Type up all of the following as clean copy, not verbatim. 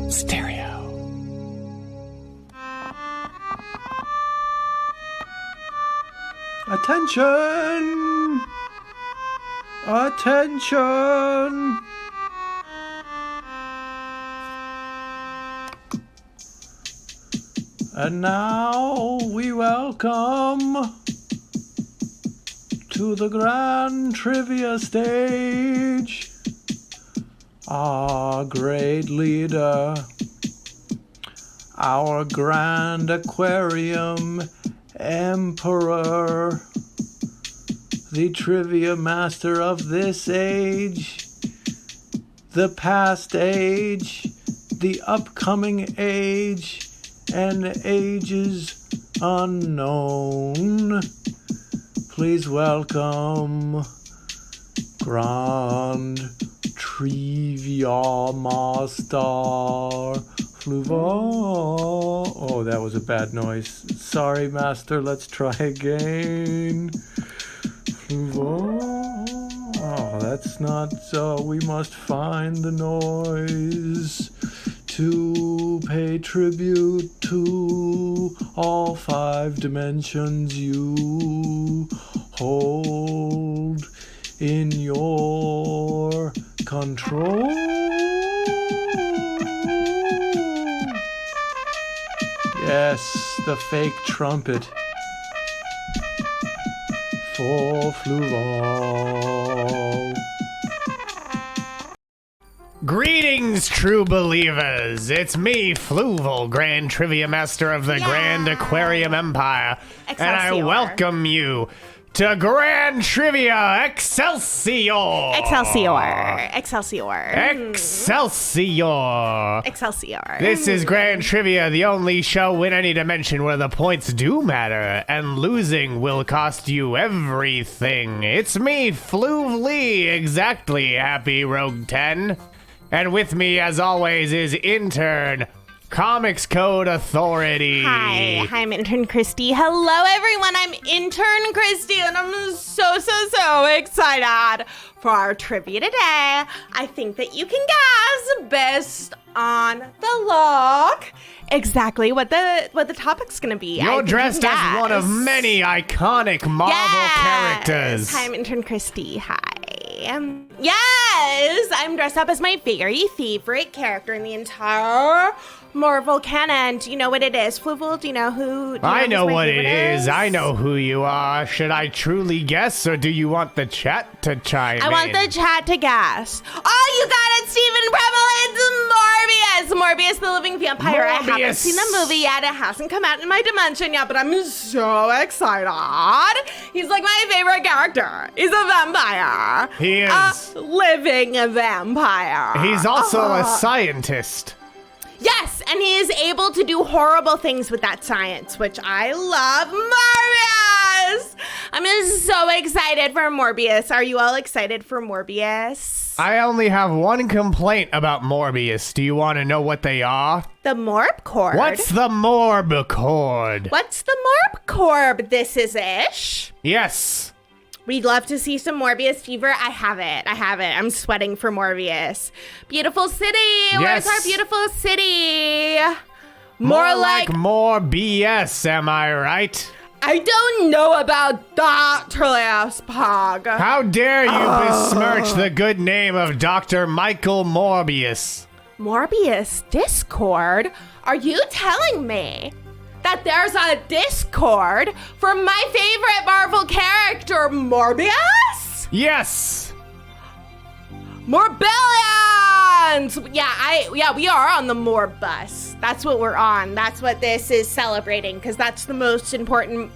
Stereo. Attention! Attention! And now we welcome to the Grand Trivia stage our great leader, our Grand Aquarium Emperor, the trivia master of this age, the past age, the upcoming age, and ages unknown. Please welcome Grand Trivia Master Fluval. Oh, that was a bad noise. Sorry, Master. Let's try again. Fluval. Oh, that's not. We must find the noise to pay tribute to all 5 dimensions you hold in your control. Yes, the fake trumpet for Fluval. Greetings, true believers. It's me, Fluval, Grand Trivia Master of the Grand Aquarium Empire. Excelsior. And I welcome you to Grand Trivia Excelsior. Excelsior. Excelsior. Excelsior. Excelsior. This is Grand Trivia, the only show in any dimension where the points do matter, and losing will cost you everything. It's me, Fluval, exactly, Happy Rogue 10. And with me, as always, is Intern Comics Code Authority. Hi, I'm Intern Kristie. Hello, everyone. I'm Intern Kristie, and I'm so excited for our trivia today. I think that you can guess based on the look exactly what the topic's gonna be. You're dressed as one of many iconic Marvel characters. Hi, I'm Intern Kristie. Hi. Yes, I'm dressed up as my very favorite character in the entire Marvel canon. Do you know what it is, Fluval? Do you know who? I know what it is. I know who you are. Should I truly guess, or do you want the chat to chime in? I want the chat to guess. Oh, you got it, Stephen Bremmel. It's Morbius, the living vampire. I haven't seen the movie yet. It hasn't come out in my dimension yet, but I'm so excited. He's like my favorite character. He's a vampire. He is. A living vampire. He's also a scientist. Yes, and he is able to do horrible things with that science, which I love. Morbius! I'm so excited for Morbius. Are you all excited for Morbius? I only have one complaint about Morbius. Do you want to know what they are? The Morb Cord. What's the Morb Cord? What's the Morb Cord? This is ish. Yes. We'd love to see some Morbius fever. I have it. I'm sweating for Morbius. Beautiful city. Yes. Where's our beautiful city? More like more BS, am I right? I don't know about that, Trillius Pog. How dare you besmirch the good name of Dr. Michael Morbius? Morbius Discord? Are you telling me that there's a Discord for my favorite Marvel character, Morbius? Yes. Morbillions! Yeah, we are on the Morb bus. That's what we're on. That's what this is celebrating, because that's the most important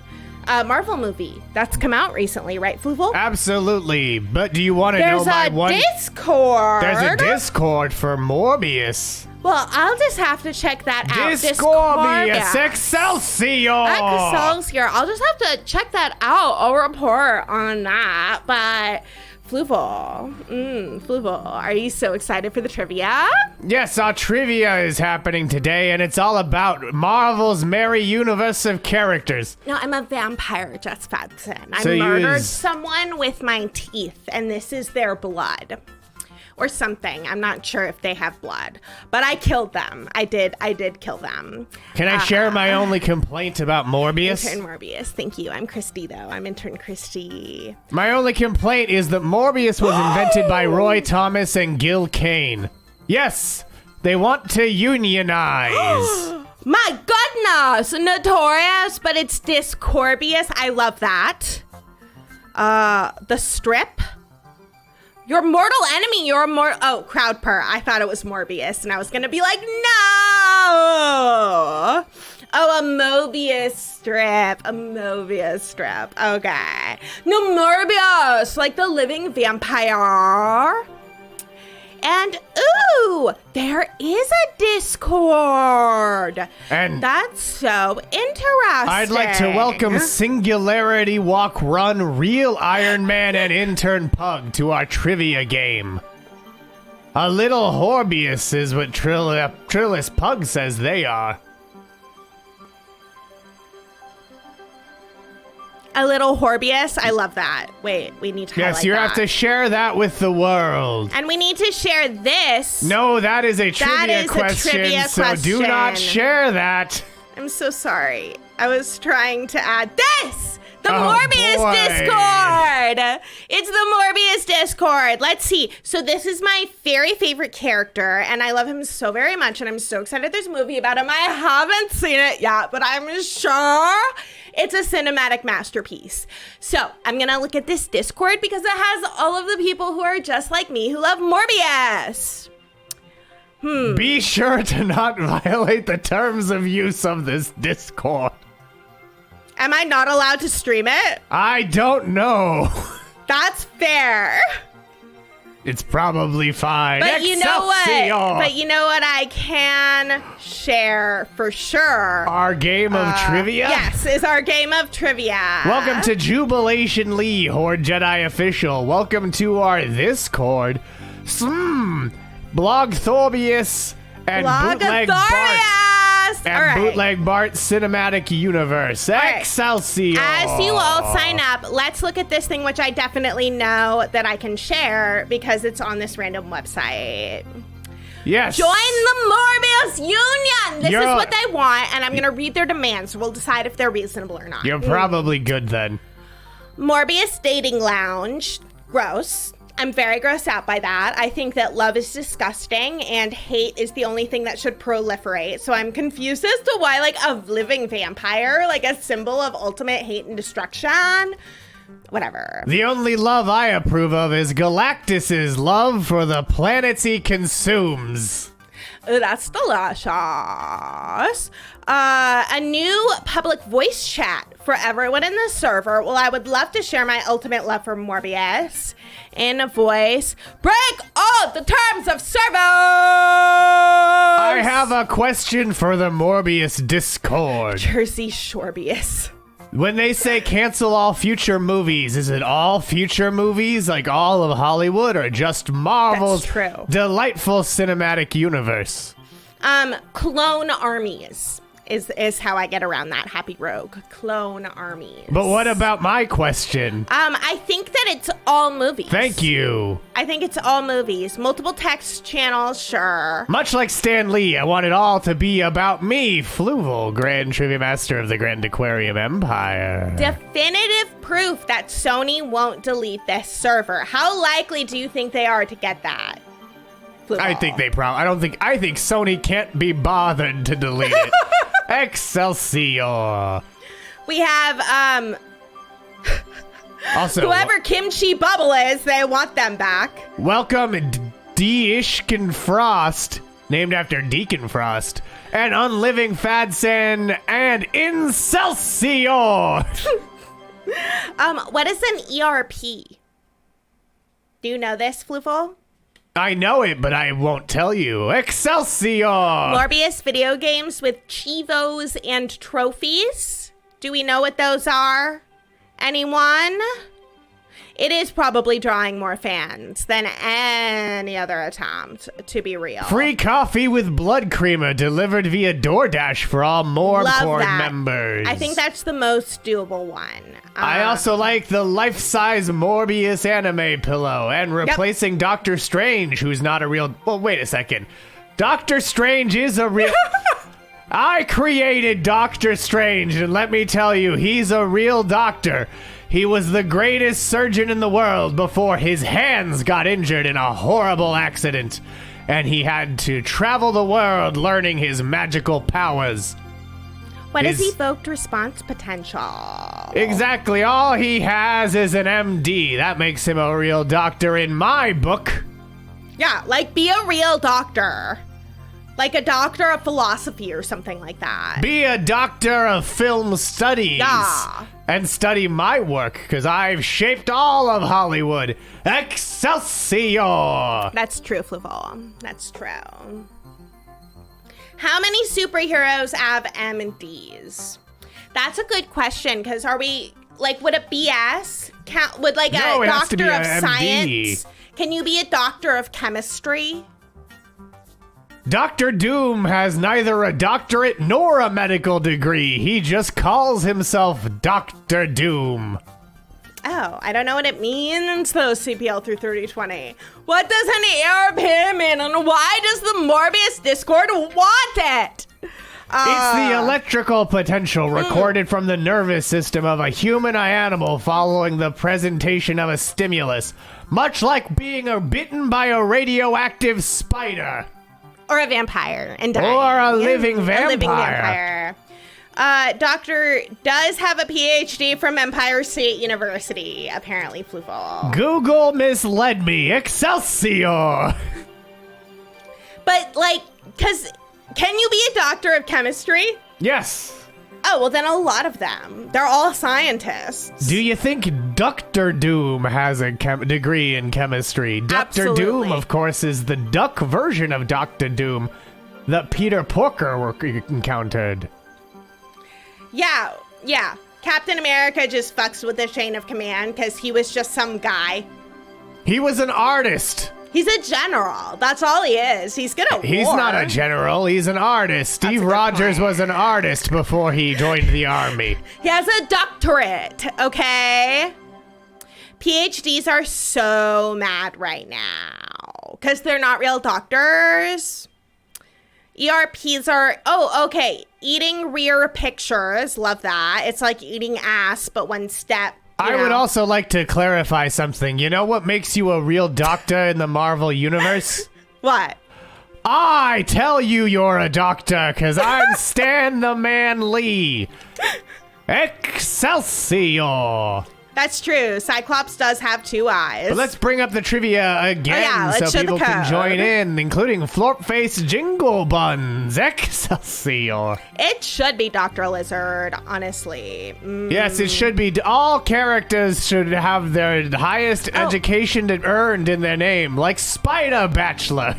Marvel movie that's come out recently, right, Fluval? Absolutely. But do you want to know my one? There's a Discord. There's a Discord for Morbius. Well, I'll just have to check that out. Discorbius Excelsior! Excelsior. I'll just have to check that out. I'll report on that. But Fluval. Fluval, are you so excited for the trivia? Yes, our trivia is happening today, and it's all about Marvel's merry universe of characters. No, I'm a vampire, Jess Fadson. I So you murdered is- someone with my teeth, and this is their blood. Or something. I'm not sure if they have blood. But I killed them. I did kill them. Can I share my only complaint about Morbius? Intern Morbius. Thank you. I'm Kristie, though. I'm Intern Kristie. My only complaint is that Morbius was invented by Roy Thomas and Gil Kane. Yes, they want to unionize. My goodness! Notorious, but it's Discorbius. I love that. The strip. Your mortal enemy, oh, crowd purr. I thought it was Morbius, and I was gonna be like, no! Oh, a Mobius strip. Okay. No, Morbius, like the living vampire. And, ooh, there is a Discord. And That's so interesting. I'd like to welcome Singularity Walk Run, Real Iron Man, and Intern Pug to our trivia game. A little Horbius is what Trillis Pug says they are. A little Horbius. I love that. Wait, we need to highlight Yes, you that. have to share that with the world. And we need to share this. No, that is a trivia is a question, trivia so do not question. share that. I'm so sorry. I was trying to add this. The Oh, Morbius boy. Discord. It's the Morbius Discord. Let's see. So this is my very favorite character, and I love him so very much, and I'm so excited there's a movie about him. I haven't seen it yet, but I'm sure it's a cinematic masterpiece. So I'm going to look at this Discord because it has all of the people who are just like me who love Morbius. Be sure to not violate the terms of use of this Discord. Am I not allowed to stream it? I don't know. That's fair. It's probably fine. But you know what? Excelsior! But you know what I can share for sure? Our game of trivia? Yes, is our game of trivia. Welcome to Jubilation Lee, Horde Jedi Official. Welcome to our Discord. Blog Thorbius and Bootleg Bart. Blogethorius! And All right. Bootleg Bart Cinematic Universe. right. Excelsior! As you all sign up, let's look at this thing, which I definitely know that I can share because it's on this random website. Yes. Join the Morbius Union! This You're- is what they want, and I'm going to read their demands. We'll decide if they're reasonable or not. You're probably good then. Morbius Dating Lounge. Gross. I'm very grossed out by that. I think that love is disgusting and hate is the only thing that should proliferate. So I'm confused as to why, like, a living vampire, like a symbol of ultimate hate and destruction. Whatever. The only love I approve of is Galactus's love for the planets he consumes. That's delicious. A new public voice chat for everyone in the server. Well, I would love to share my ultimate love for Morbius in a voice. Break all the terms of service! I have a question for the Morbius Discord. Jersey Shorbius. When they say cancel all future movies, is it all future movies, like all of Hollywood, or just Marvel's That's true. delightful cinematic universe? Clone armies is how I get around that. Happy Rogue. Clone armies. But what about my question? I think that it's all movies. Thank you. I think it's all movies. Multiple text channels, sure. Much like Stan Lee, I want it all to be about me, Fluval, Grand Trivia Master of the Grand Aquarium Empire. Definitive proof that Sony won't delete this server. How likely do you think they are to get that? Fluval. I think they probably. I think Sony can't be bothered to delete it. Excelsior. We have, Also, whoever Kimchi Bubble is, they want them back. welcome Deishkin Frost, named after Deacon Frost, and Unliving Fadsan, and Incelsior. What is an ERP? Do you know this, Fluval? I know it, but I won't tell you. Excelsior! Morbius video games with chivos and trophies. Do we know what those are? Anyone? it is probably drawing more fans than any other attempt, to be real. Free coffee with blood creamer delivered via DoorDash for all Morbcord that. members. I think that's the most doable one. I also like the life-size Morbius anime pillow and replacing Doctor Strange, who's not a real... Well, wait a second. Doctor Strange is a real... I created Doctor Strange, and let me tell you, he's a real doctor. He was the greatest surgeon in the world before his hands got injured in a horrible accident, and he had to travel the world learning his magical powers. What is evoked response potential? Exactly. All he has is an MD. That makes him a real doctor in my book. Yeah, like be a real doctor. Like a doctor of philosophy or something like that. Be a doctor of film studies. Yeah. And study my work, because I've shaped all of Hollywood. Excelsior! That's true, Fluval. That's true. How many superheroes have MDs? That's a good question, because are we, like, would it BS? Would, like, No, a it has to doctor be of a MD. science? Can you be a doctor of chemistry? Dr. Doom has neither a doctorate nor a medical degree. He just calls himself Dr. Doom. Oh, I don't know what it means, though, CPL through 3020. What does an air pin mean, and why does the Morbius Discord want it? It's the electrical potential recorded from the nervous system of a human animal following the presentation of a stimulus, much like being bitten by a radioactive spider. Or a vampire and dying. Or a living vampire. A living vampire. Doctor does have a PhD from Empire State University, apparently, Fluval. Google misled me. Excelsior! But, like, because can you be a doctor of chemistry? Yes. Oh, well, then a lot of them. They're all scientists. Do you think Dr. Doom has a degree in chemistry? Dr. Absolutely. Doom, of course, is the duck version of Dr. Doom that Peter Porker encountered. Yeah. Captain America just fucks with the chain of command because he was just some guy. He was an artist. He's a general. That's all he is. He's good at war. He's not a general. He's an artist. Steve Rogers was an artist before he joined the army. He has a doctorate, okay? PhDs are so mad right now because they're not real doctors. ERPs are, okay. Eating rear pictures. Love that. It's like eating ass, but one step. I would also like to clarify something. You know what makes you a real doctor in the Marvel Universe? What? I tell you you're a doctor, because I'm Stan the Man Lee. Excelsior! That's true. Cyclops does have 2 eyes. But let's bring up the trivia again let's so show the people can code. join in, including Florp-Face Jingle Buns. Excelsior! It should be Dr. Lizard, honestly. Yes, it should be. All characters should have their highest education earned in their name, like Spider Bachelor.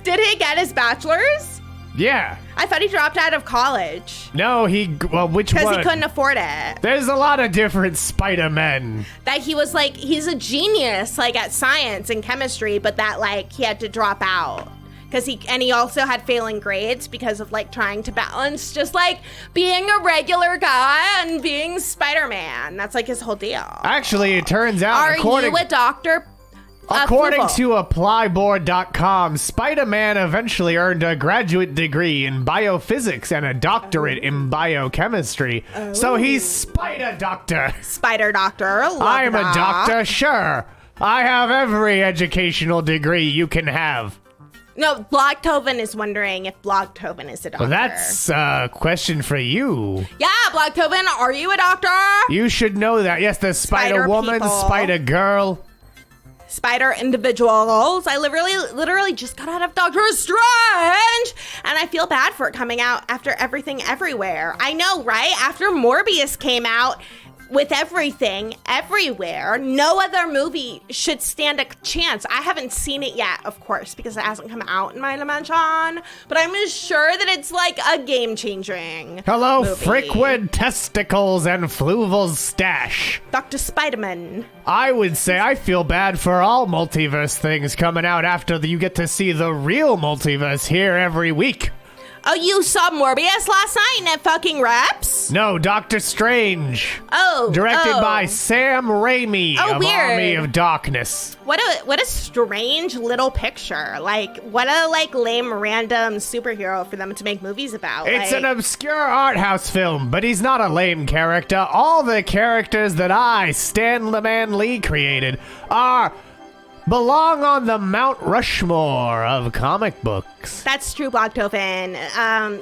Did he get his bachelor's? Yeah. I thought he dropped out of college. No, which one? Because he couldn't afford it. There's a lot of different Spider-Men. That he was like, he's a genius, like at science and chemistry, but that like he had to drop out. Because he also had failing grades because of like trying to balance just like being a regular guy and being Spider-Man. That's like his whole deal. Actually, it turns out, Are you a doctor? According to Applyboard.com, Spider-Man eventually earned a graduate degree in biophysics and a doctorate in biochemistry. So he's Spider Doctor. Spider Doctor. Love I'm that. a doctor, sure. I have every educational degree you can have. No, Blogtoven is wondering if Blogtoven is a doctor. Well, that's a question for you. Yeah, Blogtoven, are you a doctor? You should know that. Yes, the Spider Spider-Woman, people. Spider-Girl. Spider individuals. I literally just got out of Doctor Strange, and I feel bad for it coming out after Everything Everywhere. I know, right? After Morbius came out, with everything, everywhere, no other movie should stand a chance. I haven't seen it yet, of course, because it hasn't come out in my dimension, but I'm sure that it's like a game-changing Hello, movie. Frickwood Testicles and Fluval's Stash. Dr. Spiderman. I would say I feel bad for all multiverse things coming out after you get to see the real multiverse here every week. Oh, you saw Morbius last night in that fucking Reps? No, Doctor Strange. Oh, Directed by Sam Raimi of weird. Army of Darkness. What a strange little picture. Like, what a lame random superhero for them to make movies about. It's an obscure art house film, but he's not a lame character. All the characters that Stan the Man Lee created belong on the Mount Rushmore of comic books. That's true, Blocktoven.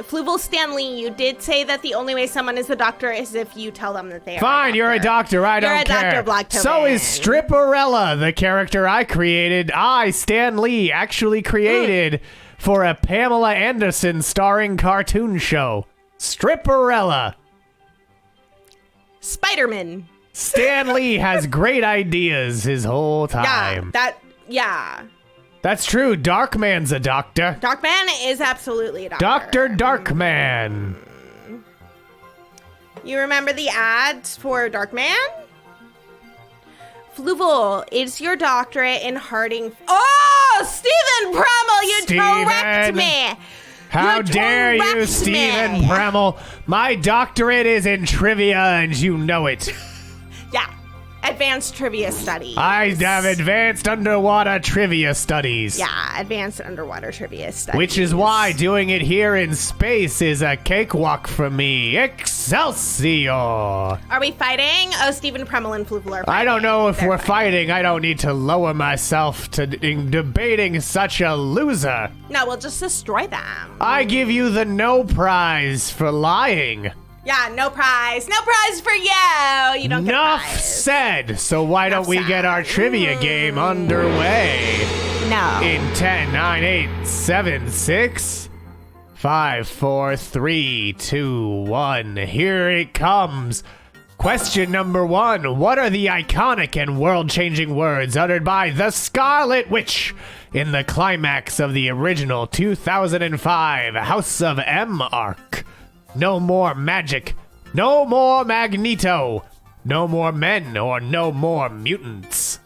Fluval Stanley, you did say that the only way someone is a doctor is if you tell them that they are. Fine, you're a doctor. I don't care. You're a doctor, Blocktoven. So is Stripperella, the character I created. Stan Lee, actually created for a Pamela Anderson starring cartoon show. Stripperella. Spider-Man. Stan Lee has great ideas his whole time. Yeah. That's true. Darkman's a doctor. Darkman is absolutely a doctor. Dr. Darkman. You remember the ads for Darkman? Fluval, it's your doctorate in Harding. Oh, Stephen Premmel, you correct me. How dare you, Stephen Premmel? My doctorate is in trivia, and you know it. Yeah, advanced trivia studies. I have advanced underwater trivia studies. Yeah, advanced underwater trivia studies. Which is why doing it here in space is a cakewalk for me. Excelsior! Are we fighting? Oh, Stephen Premmel and Fluval are fighting. I don't know if They're we're fighting. I don't need to lower myself to debating such a loser. No, we'll just destroy them. I give you the no prize for lying. Yeah, no prize. No prize for you. You don't get a Enough prize. said. So why don't we get our trivia game underway? No. In 10, 9, 8, 7, 6, 5, 4, 3, 2, 1. Here it comes. Question number 1. What are the iconic and world-changing words uttered by the Scarlet Witch in the climax of the original 2005 House of M arc? No more magic. No more Magneto. No more men or no more mutants.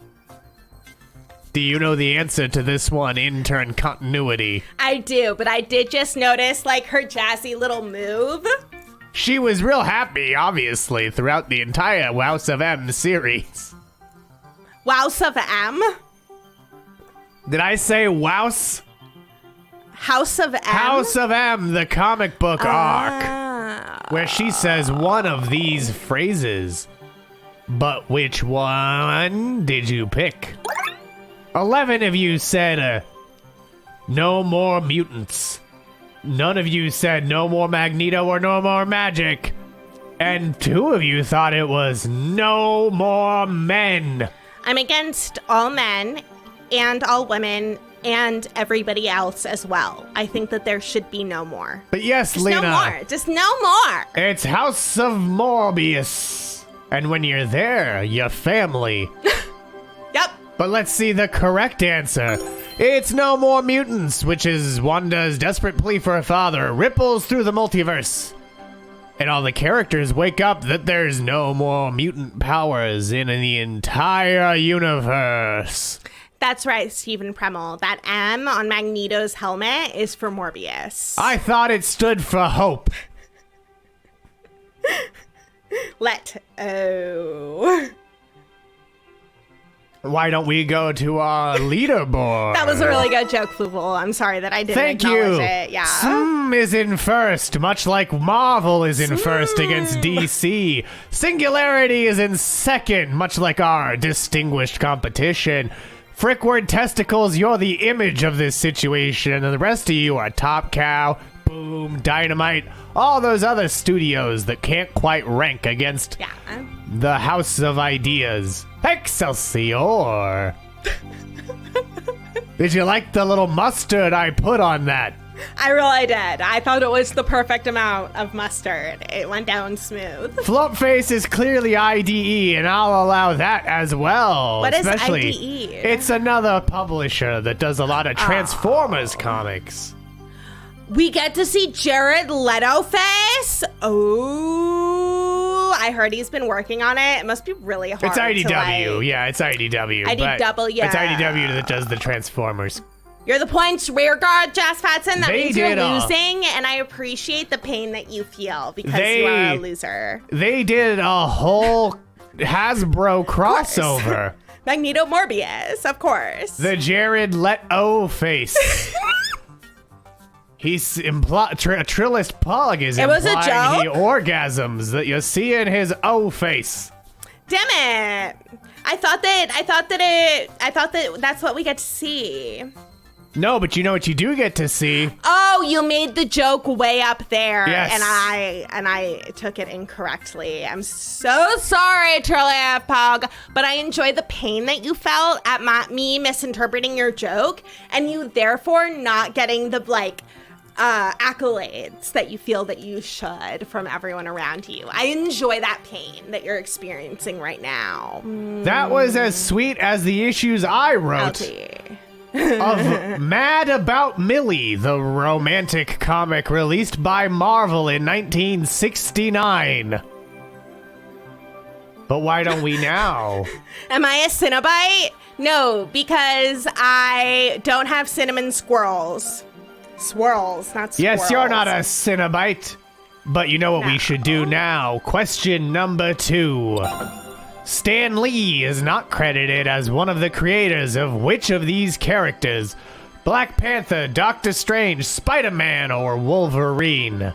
Do you know the answer to this one, intern continuity? I do, but I did just notice, her jazzy little move. She was real happy, obviously, throughout the entire House of M series. House of M? Did I say Wouse? House of M? House of M, the comic book arc, where she says one of these phrases. But which one did you pick? 11 of you said, no more mutants. None of you said no more Magneto or no more magic. And 2 of you thought it was no more men. I'm against all men and all women and everybody else as well. I think that there should be no more. But yes, Just Lena. no more. Just no more. It's House of Morbius. And when you're there, you're family. Yep. But let's see the correct answer. It's no more mutants, which is Wanda's desperate plea for a father, ripples through the multiverse. And all the characters wake up that there's no more mutant powers in the entire universe. That's right, Stephen Premmel. That M on Magneto's helmet is for Morbius. I thought it stood for hope. Why don't we go to our leaderboard? That was a really good joke, Fluval. I'm sorry that I didn't Thank acknowledge you. it. Yeah. Sm is in first, much like Marvel is in first against DC. Singularity is in second, much like our distinguished competition. Frickward Testicles, you're the image of this situation, and the rest of you are Top Cow, Boom, Dynamite, all those other studios that can't quite rank against the House of Ideas. Excelsior! Did you like the little mustard I put on that? I really did. I thought it was the perfect amount of mustard. It went down smooth. Flopface is clearly IDE, and I'll allow that as well. What is Especially, IDE? It's another publisher that does a lot of Transformers comics. We get to see Jared Leto face. Oh, I heard he's been working on it. It must be really hard. It's IDW. To, like, Yeah, it's IDW. IDW. It's IDW that does the Transformers. You're the points rear guard, Jazz Fatson. That They means you're did a- losing, and I appreciate the pain that you feel because you are a loser. They did a whole Hasbro crossover. Magneto Morbius, of course. The Jared Leto face. He's Trillist Pug is It was a implying he joke? orgasms that you see in his O face. Damn it! I thought that that's what we get to see. No, but you know what you do get to see? Oh, you made the joke way up there, Yes. and I took it incorrectly. I'm so sorry, Trillia Pog, but I enjoy the pain that you felt at me misinterpreting your joke, and you therefore not getting the accolades that you feel that you should from everyone around you. I enjoy that pain that you're experiencing right now. That was as sweet as the issues I wrote Guilty. of Mad About Millie, the romantic comic released by Marvel in 1969. But why don't we now? Am I a Cinnabite? No, because I don't have cinnamon squirrels. Swirls, not squirrels. Yes, you're not a Cinnabite. But you know what we should do now? Question number 2. Stan Lee is not credited as one of the creators of which of these characters? Black Panther, Doctor Strange, Spider-Man, or Wolverine?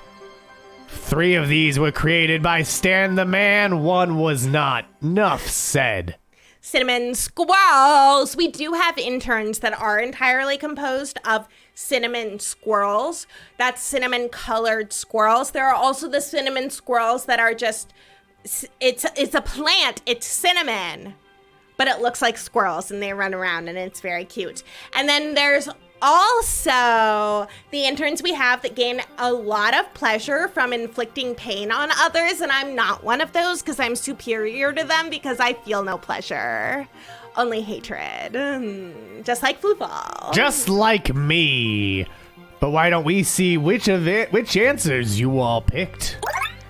3 of these were created by Stan the Man, 1 was not. Nuff said. Cinnamon squirrels. We do have interns that are entirely composed of cinnamon squirrels. That's cinnamon colored squirrels. There are also the cinnamon squirrels that are just, it's a plant. It's cinnamon, but it looks like squirrels and they run around and it's very cute. And then there's also the interns we have that gain a lot of pleasure from inflicting pain on others, and I'm not one of those because I'm superior to them because I feel no pleasure, only hatred. Just like Fluval. Just like me. But why don't we see which answers you all picked?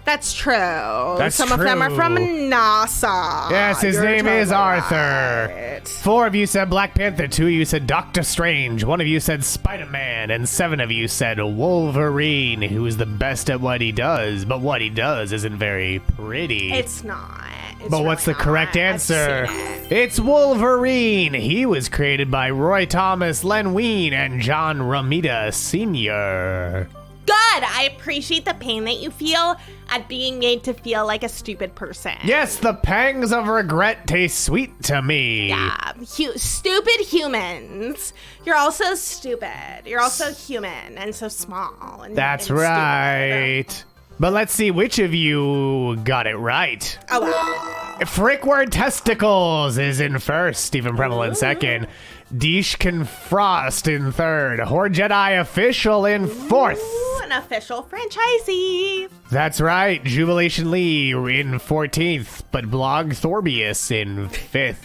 That's true. That's Some of them are true. from NASA. Yes, his You're name is totally Arthur. right. 4 of you said Black Panther, 2 of you said Doctor Strange, 1 of you said Spider-Man, and 7 of you said Wolverine, who is the best at what he does, but what he does isn't very pretty. It's not. It's But what's the really correct not. I've answer? seen it. It's Wolverine. He was created by Roy Thomas, Len Wein, and John Romita Sr. Good. I appreciate the pain that you feel at being made to feel like a stupid person. Yes, the pangs of regret taste sweet to me. Yeah, stupid humans. You're also stupid. You're also human and so small. And, That's and right. But let's see which of you got it right. Oh, well. Frickward Testicles is in first, Stephen Preble in second, Deeshkin Frost in third, Horde Jedi Official in fourth. Ooh, an official franchisee. That's right, Jubilation Lee in 14th, but Blog Thorbius in 5th.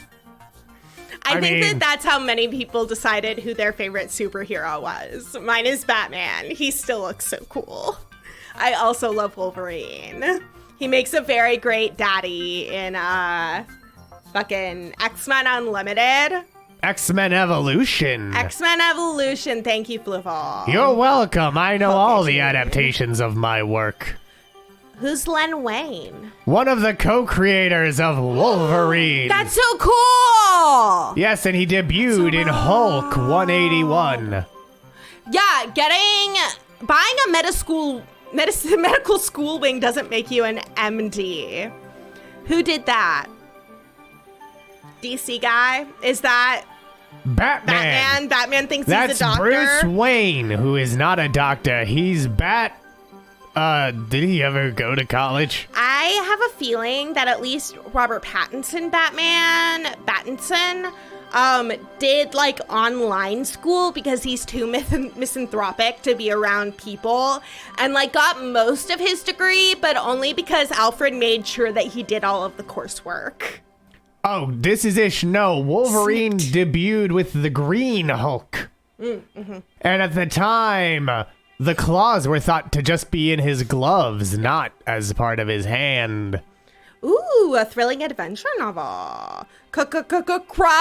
I think mean- that's how many people decided who their favorite superhero was. Mine is Batman. He still looks so cool. I also love Wolverine. He makes a very great daddy in fucking X-Men Unlimited. X-Men Evolution. X-Men Evolution. Thank you, Fluval. You're welcome. I know all the you. adaptations of my work. Who's Len Wayne? One of the co-creators of Wolverine. That's so cool! Yes, and he debuted in Hulk 181. Yeah, buying a medical school wing doesn't make you an MD. Who did that? DC guy? Is that Batman. Batman thinks That's he's a doctor. Bruce Wayne, who is not a doctor. He's did he ever go to college? I have a feeling that at least Robert Pattinson Robinson did like online school because he's too misanthropic to be around people, and like got most of his degree, but only because Alfred made sure that he did all of the coursework. Oh, this is ish. No, Wolverine debuted with the Green Hulk. And at the time, the claws were thought to just be in his gloves, not as part of his hand. Ooh, a thrilling adventure novel. Crossover!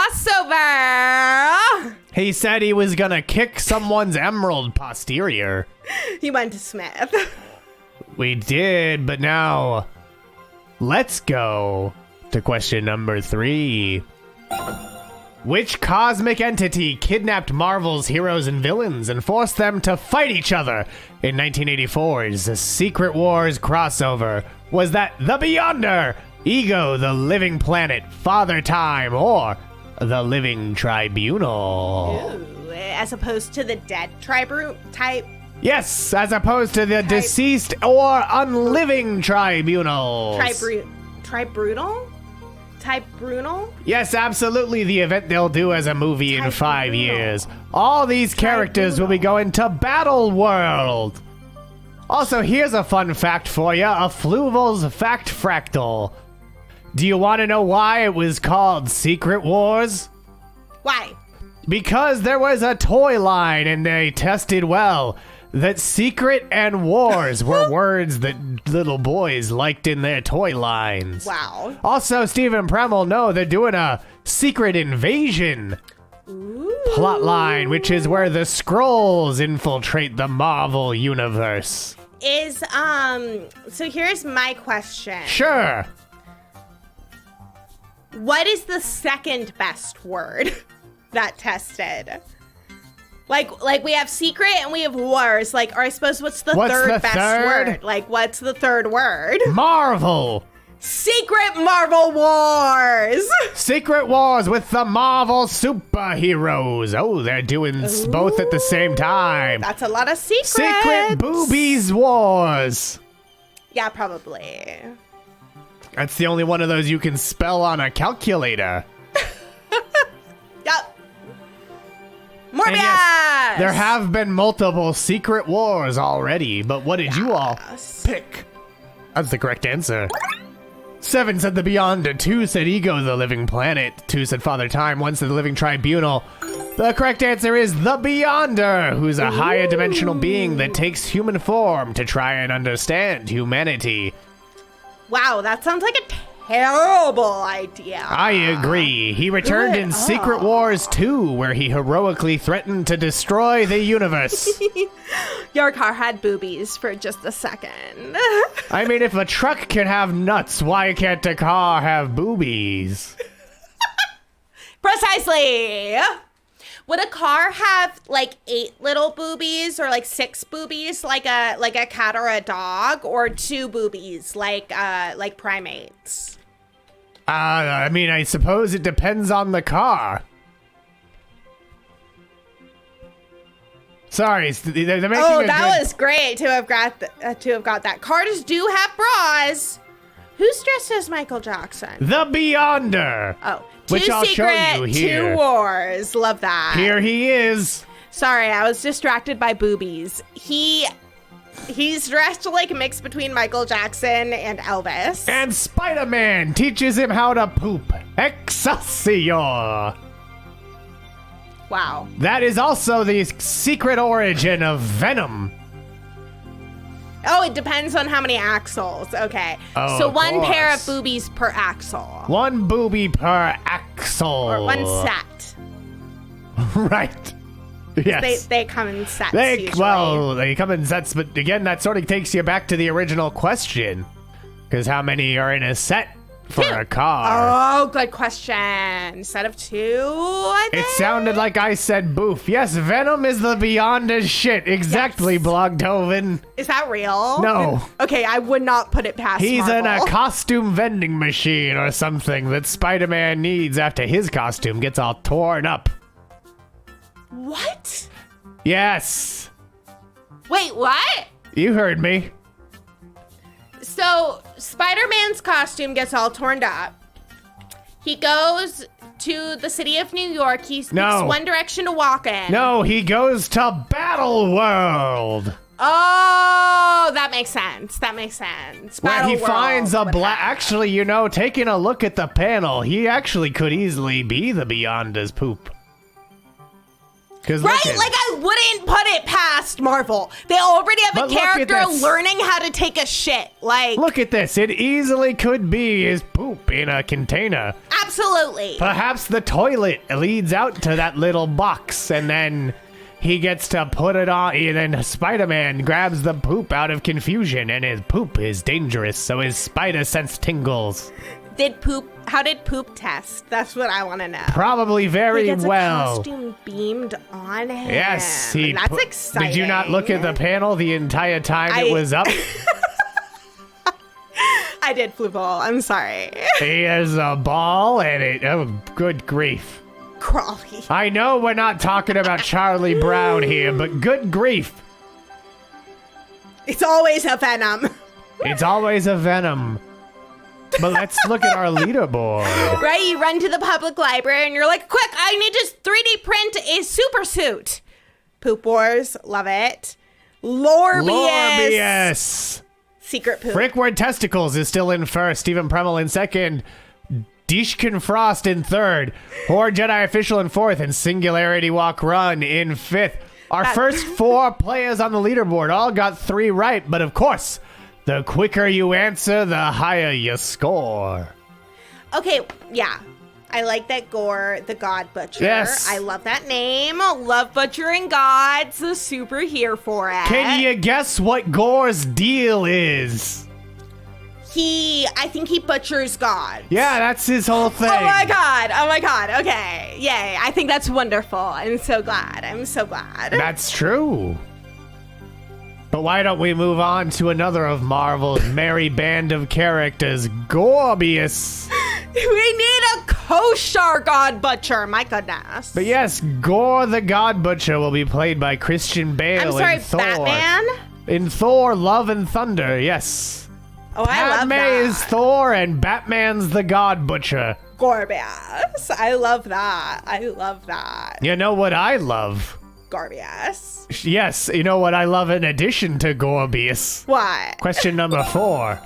He said he was gonna kick someone's emerald posterior. He went to Smith. We did, but now let's go to question number 3. Which cosmic entity kidnapped Marvel's heroes and villains and forced them to fight each other in 1984's Secret Wars crossover? Was that the Beyonder, Ego the Living Planet, Father Time, or the Living Tribunal? Ooh, as opposed to the dead type? Yes, as opposed to the deceased or unliving tribunals. Tribunal? Yes, absolutely, the event they'll do as a movie in 5 years. All these characters will be going to Battle World. Also, here's a fun fact for you, a Fluval's Fact Fractal. Do you want to know why it was called Secret Wars? Why? Because there was a toy line and they tested well that secret and wars were words that little boys liked in their toy lines. Wow. Also, Steve and Prem will know they're doing a secret invasion plot line, which is where the Skrulls infiltrate the Marvel universe. So here's my question. Sure. What is the second best word that tested? Like we have secret and we have wars. Like, or I suppose what's the third best word? Like, what's the third word? Marvel. Secret Marvel Wars. Secret Wars with the Marvel superheroes. Oh, they're doing both at the same time. That's a lot of secrets. Secret Boobies Wars. Yeah, probably. That's the only one of those you can spell on a calculator. Yep. Morbius! Yes, there have been multiple Secret Wars already, but what did you all pick? That's the correct answer. 7 said the Beyonder, 2 said Ego the Living Planet, 2 said Father Time, 1 said the Living Tribunal. The correct answer is the Beyonder, who's a higher dimensional being that takes human form to try and understand humanity. Wow, that sounds like a terrible idea. I agree. He returned in Secret Wars 2, where he heroically threatened to destroy the universe. Your car had boobies for just a second. I mean, if a truck can have nuts, why can't a car have boobies? Precisely. Would a car have like 8 little boobies or like 6 boobies like a cat or a dog, or 2 boobies like primates? I mean, I suppose it depends on the car. Sorry, they're making that was great to have got that. Cars do have bras. Who's dressed as Michael Jackson? The Beyonder. Oh, which I'll show you here. 2 wars. Love that. Here he is. Sorry, I was distracted by boobies. He's dressed like a mix between Michael Jackson and Elvis. And Spider-Man teaches him how to poop. Excelsior. Wow. That is also the secret origin of Venom. Oh, it depends on how many axles. Okay. Oh, so of one course. pair of boobies per axle. 1 boobie per axle. Or 1 set. Right. Yes. They come in sets usually. Well, they come in sets, but again, that sort of takes you back to the original question. Because how many are in a set for 2. a car? Oh, good question. Set of 2, I think? It sounded like I said boof. Yes, Venom is the Beyonder shit. Exactly, Yes. Blogtoven. Is that real? No. Okay, I would not put it past He's in Marvel. a costume vending machine or something that Spider-Man needs after his costume gets all torn up. What? Yes. Wait, what? You heard me. So, Spider-Man's costume gets all torn up. He goes to the city of New York. He speaks No. one direction to walk in. No, he goes to Battle World. Oh, that makes sense. That makes sense. Where Battle he World finds a with black. that. Actually, taking a look at the panel, he actually could easily be the Beyonda's poop. Right? Like, I wouldn't put it past Marvel. They already have But a look at character this. learning how to take a shit. Like, Look at this. It easily could be his poop in a container. absolutely. Perhaps the toilet leads out to that little box, and then he gets to put it on, and then Spider-Man grabs the poop out of confusion, and his poop is dangerous, so his spider sense tingles. How did poop test? That's what I want to know. Probably very He gets well. a costume beamed on him. Yes, That's exciting. Did you not look at the panel the entire time it was up? I did, Fluval. I'm sorry. He has a ball, and good grief. Crawley. I know we're not talking about Charlie Brown here, but good grief. It's always a Venom. It's always a Venom. But let's look at our leaderboard. Right? You run to the public library and you're like, quick, I need to 3D print a super suit. Poop Wars. Love it. Lorbeus. Secret poop. Frickward Testicles is still in first. Stephen Premel in second. Dishkin Frost in third. Horde Jedi Official in fourth. And Singularity Walk Run in fifth. Our first 4 players on the leaderboard all got 3 right. But of course, the quicker you answer, the higher you score. Okay, yeah. I like that Gore, the God Butcher. Yes. I love that name. Love butchering gods. Super here for it. Can you guess what Gore's deal is? I think he butchers gods. Yeah, that's his whole thing. Oh my god. Okay. Yay. I think that's wonderful. I'm so glad. That's true. But why don't we move on to another of Marvel's merry band of characters, Gorbius. We need a kosher God Butcher. My goodness. But yes, Gore the God Butcher will be played by Christian Bale I'm sorry, in Thor. Batman? In Thor, Love and Thunder, yes. Oh, I love Padme that. is Thor and Batman's the God Butcher. Gorbius. I love that. You know what I love? Gorbius. Yes, you know what I love in addition to Gorbius? What? Question number 4.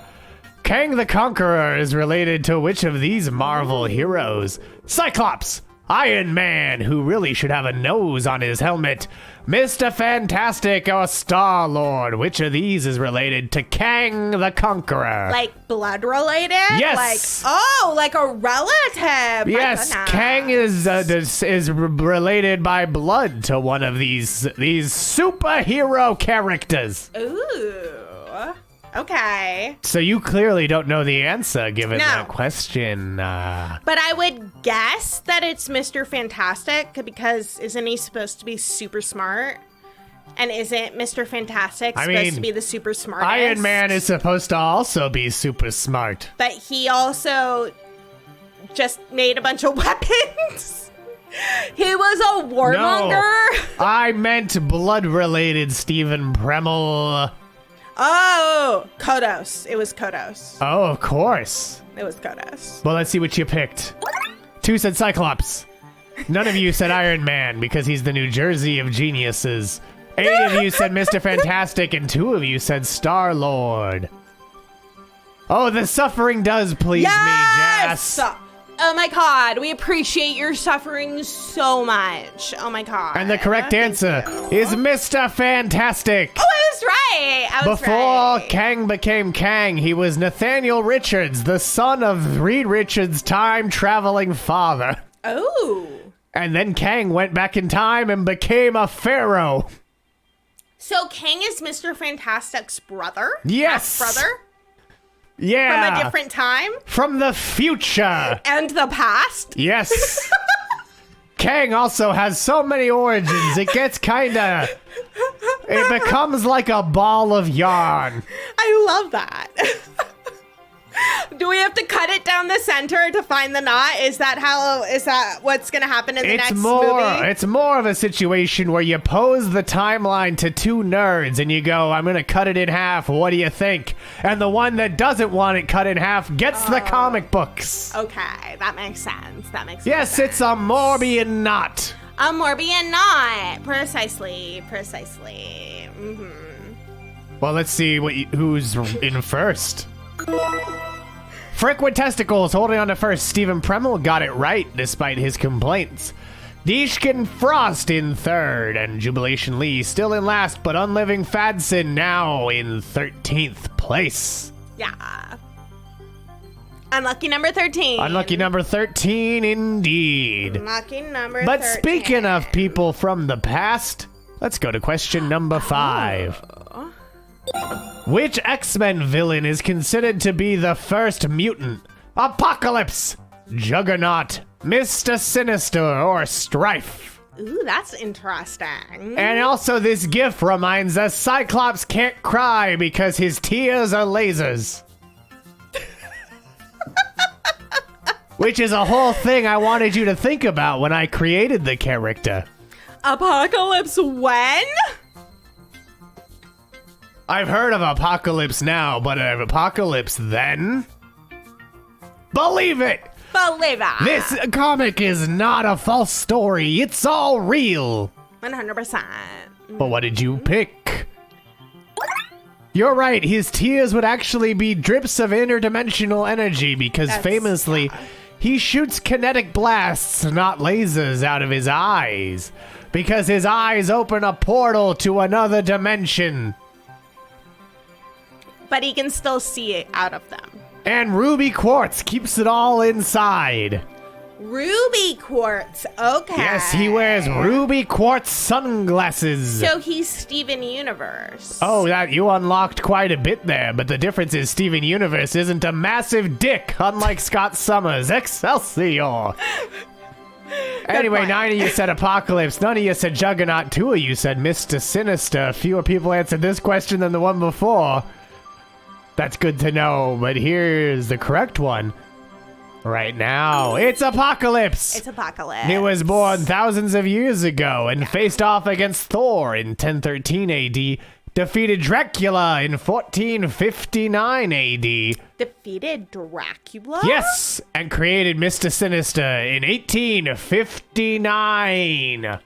Kang the Conqueror is related to which of these Marvel heroes? Cyclops, Iron Man, who really should have a nose on his helmet, Mr. Fantastic, or Star-Lord. Which of these is related to Kang the Conqueror? Like blood related? Yes. Like a relative. Yes, My goodness. Kang is related by blood to one of these superhero characters. Ooh. Okay. So you clearly don't know the answer given No. that question. But I would guess that it's Mr. Fantastic because isn't he supposed to be super smart? And isn't Mr. Fantastic supposed to be the super smartest? Iron Man is supposed to also be super smart. But he also just made a bunch of weapons. He was a warmonger. No, I meant blood-related, Stephen Premel. Oh, Kodos. It was Kodos. Oh, of course. It was Kodos. Well, let's see what you picked. 2 said Cyclops. None of you said Iron Man because he's the New Jersey of geniuses. 8 of you said Mr. Fantastic, and 2 of you said Star-Lord. Oh, the suffering does please me, Jas. Oh my god, we appreciate your suffering so much. Oh my god. And the correct answer is Mr. Fantastic. Oh, I was right. Before Kang became Kang, he was Nathaniel Richards, the son of Reed Richards' time-traveling father. Oh. And then Kang went back in time and became a pharaoh. So Kang is Mr. Fantastic's brother? Yes. Brother? Yeah. From a different time? From the future. And the past? Yes. Kang also has so many origins, it gets kinda... It becomes like a ball of yarn. I love that. Do we have to cut it down the center to find the knot? Is that what's going to happen in the next movie? It's more of a situation where you pose the timeline to two nerds and you go, I'm going to cut it in half. What do you think? And the one that doesn't want it cut in half gets the comic books. Okay, that makes sense. Yes, sense. it's a Morbian knot. A Morbian knot. Precisely. Mm-hmm. Well, let's see who's in first. Frick with testicles holding on to first. Stephen Premmel got it right despite his complaints. Deeshkin Frost in third, and Jubilation Lee still in last, but Unliving Fadson now in 13th place. Yeah. Unlucky number 13. Unlucky number 13 indeed. Unlucky number 13. But speaking of people from the past, let's go to question number 5. Which X-Men villain is considered to be the first mutant? Apocalypse, Juggernaut, Mr. Sinister, or Strife? Ooh, that's interesting. And also this gif reminds us Cyclops can't cry because his tears are lasers. Which is a whole thing I wanted you to think about when I created the character. Apocalypse when? I've heard of Apocalypse now, but of Apocalypse then? Believe it! Believe it. This comic is not a false story. It's all real. 100%. But what did you pick? You're right. His tears would actually be drips of interdimensional energy because famously, he shoots kinetic blasts, not lasers, out of his eyes. Because his eyes open a portal to another dimension. But he can still see it out of them. And ruby quartz keeps it all inside. Ruby quartz. Okay. Yes, he wears ruby quartz sunglasses. So he's Steven Universe. Oh, that you unlocked quite a bit there, but the difference is Steven Universe isn't a massive dick, unlike Scott Summers. Excelsior! Anyway, point. 9 of you said Apocalypse, none of you said Juggernaut, 2 of you said Mr. Sinister. Fewer people answered this question than the one before. That's good to know, but here's the correct one. Right now, it's Apocalypse! It's Apocalypse. He was born thousands of years ago and faced off against Thor in 1013 AD, defeated Dracula in 1459 AD. Defeated Dracula? Yes, and created Mr. Sinister in 1859.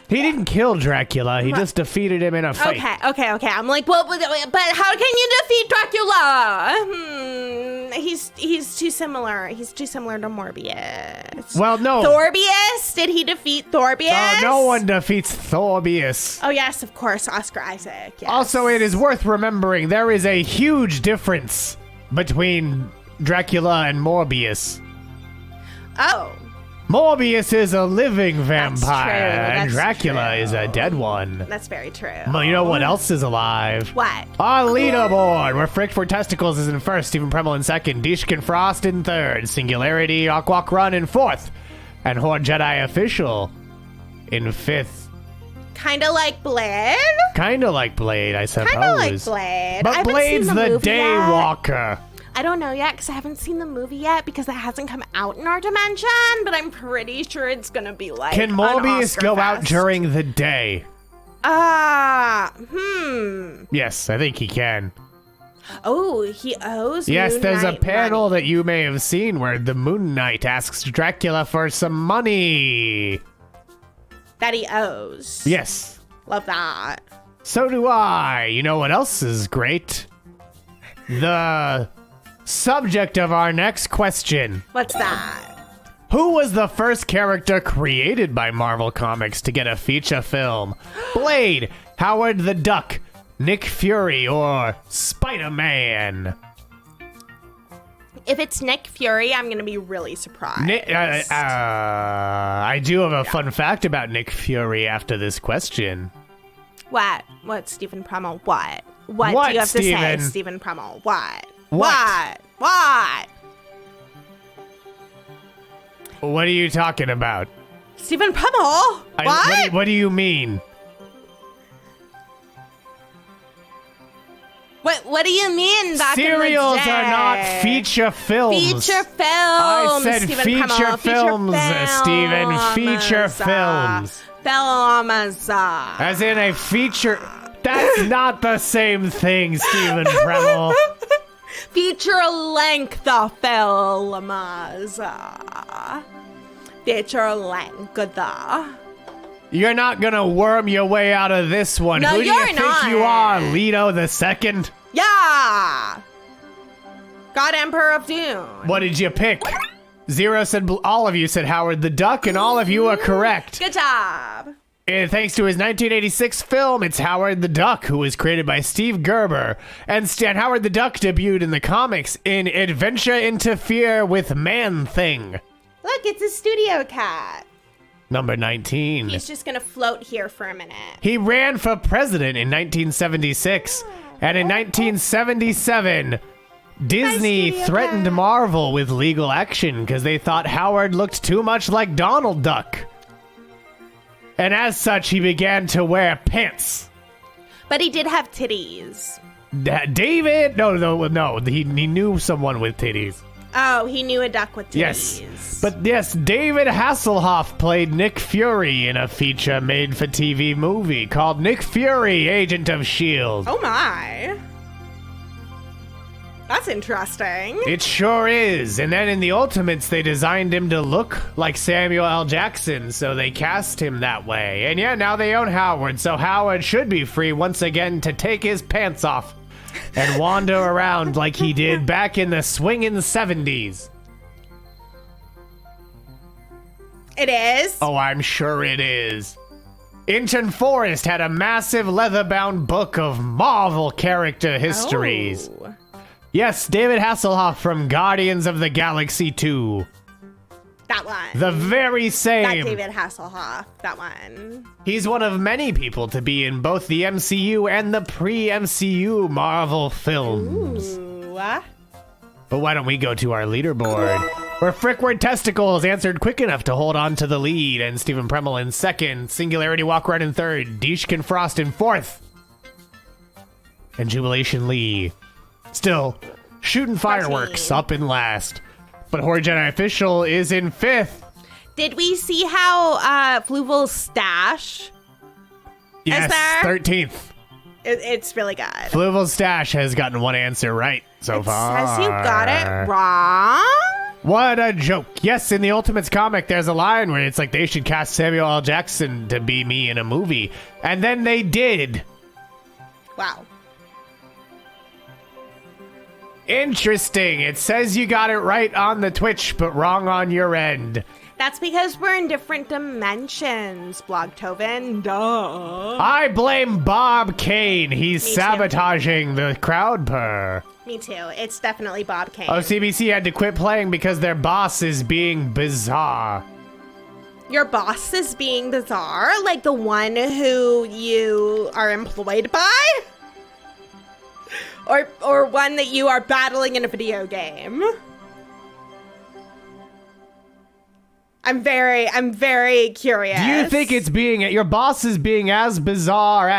He didn't kill Dracula, he just defeated him in a fight. Okay. I'm like, well, but how can you defeat Dracula? He's too similar. He's too similar to Morbius. Well, no. Thorbius? Did he defeat Thorbius? No one defeats Thorbius. Oh, yes, of course, Oscar Isaac. Yes. Also, it is worth remembering there is a huge difference between Dracula and Morbius. Oh. Morbius is a living vampire, and That's Dracula true. is a dead one. That's very true. Well, you know what else is alive? What? Our leaderboard, where Frick for Testicles is in first, Stephen Premmel in second, Deeshkin Frost in third, Singularity, Aquak Run in fourth, and Horde Jedi Official in fifth. Kinda like Blade? Kinda like Blade, I suppose. Kinda like Blade. I But haven't Blade's seen the the movie yet. Daywalker. I don't know yet because I haven't seen the movie yet because it hasn't come out in our dimension, but I'm pretty sure it's gonna be like Can an Morbius go out Oscar-fest. during the day? Yes, I think he can. Oh, he owes Yes, Moon there's Knight a panel money. that you may have seen where the Moon Knight asks Dracula for some money. that he owes. Yes. Love that. So do I. You know what else is great? The subject of our next question. What's that? Who was the first character created by Marvel Comics to get a feature film? Blade, Howard the Duck, Nick Fury, or Spider-Man? If it's Nick Fury, I'm gonna be really surprised. I do have a fun fact about Nick Fury after this question. What? What, Stephen Premmel? What? What What, do you have to Stephen? say, Stephen Premmel? What? What? What? What are you talking about? Stephen Premmel? What? What do you mean? What do you mean back Serials in the day? are not feature films. Feature films. I said Stephen feature Kreml. films, Stephen. Feature films. Films. As in a feature. That's not the same thing, Stephen Kreml. Feature-length films. Feature-length. You're not gonna worm your way out of this one. No, Who do you're you not. think you are, Leto the Second? Yeah. God Emperor of Doom. What did you pick? Zero said, all of you said Howard the Duck, and all of you are correct. Good job. And thanks to his 1986 film, it's Howard the Duck, who was created by Steve Gerber. And Stan Howard the Duck debuted in the comics in Adventure Interfere with Man-Thing. Look, it's a studio cat. Number 19. He's just gonna float here for a minute. He ran for president in 1976. And in 1977, Disney studio threatened cat. Marvel with legal action because they thought Howard looked too much like Donald Duck. And as such, he began to wear pants. But he did have titties. David? No. He knew someone with titties. Oh, he knew a duck with titties. Yes. But yes, David Hasselhoff played Nick Fury in a feature made-for-TV movie called Nick Fury, Agent of S.H.I.E.L.D. Oh my. That's interesting. It sure is. And then in the Ultimates, they designed him to look like Samuel L. Jackson, so they cast him that way. And yeah, now they own Howard, so Howard should be free once again to take his pants off and wander around like he did back in the swingin' 70s. It is? Oh, I'm sure it is. Intern Forrest had a massive leather-bound book of Marvel character histories. Oh. Yes, David Hasselhoff from Guardians of the Galaxy 2. That one. The very That same. David Hasselhoff. That one. He's one of many people to be in both the MCU and the pre-MCU Marvel films. Ooh. But why don't we go to our leaderboard? Where Frickward Testicles answered quick enough to hold on to the lead, and Stephen Premel in second, Singularity Walkwright in third, Deeshkin Frost in fourth, and Jubilation Lee still shooting fireworks 14. up in last. But Horde Jedi Official is in fifth. Did we see how Fluval's stash? Yes, there? 13th. It's really good. Fluval's Stash has gotten one answer right so far. Says you got it wrong. What a joke. Yes, in the Ultimates comic, there's a line where it's like they should cast Samuel L. Jackson to be me in a movie. And then they did. Wow. Interesting. It says you got it right on the Twitch, but wrong on your end. That's because we're in different dimensions, Blogtoven. Duh. I blame Bob Kane. He's Me too. sabotaging the crowd purr. Me too. It's definitely Bob Kane. Oh, CBC had to quit playing because their boss is being bizarre. Your boss is being bizarre? Like the one who you are employed by? Or one that you are battling in a video game? I'm very curious. Do you think it's being your boss is being as Bizarre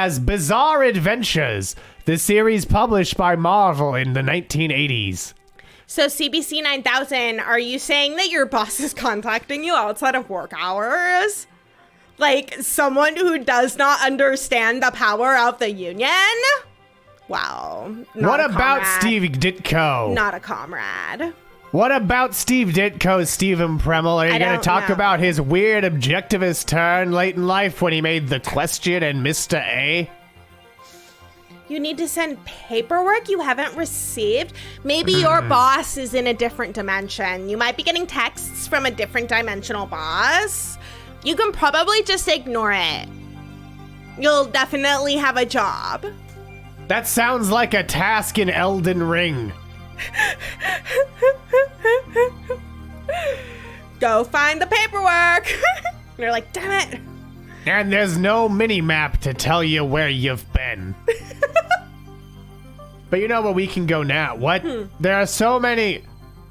Adventures, the series published by Marvel in the 1980s? So CBC 9000, are you saying that your boss is contacting you outside of work hours? Like someone who does not understand the power of the union? Wow. What about Steve Ditko? Not a comrade. What about Steve Ditko, Stephen Premel? Are you going to don't talk know. about his weird objectivist turn late in life when he made The Question and Mr. A? You need to send paperwork you haven't received? Maybe your boss is in a different dimension. You might be getting texts from a different dimensional boss. You can probably just ignore it. You'll definitely have a job. That sounds like a task in Elden Ring. Go find the paperwork. And you're like, damn it. And there's no mini-map to tell you where you've been. But you know where we can go now? What? There are so many...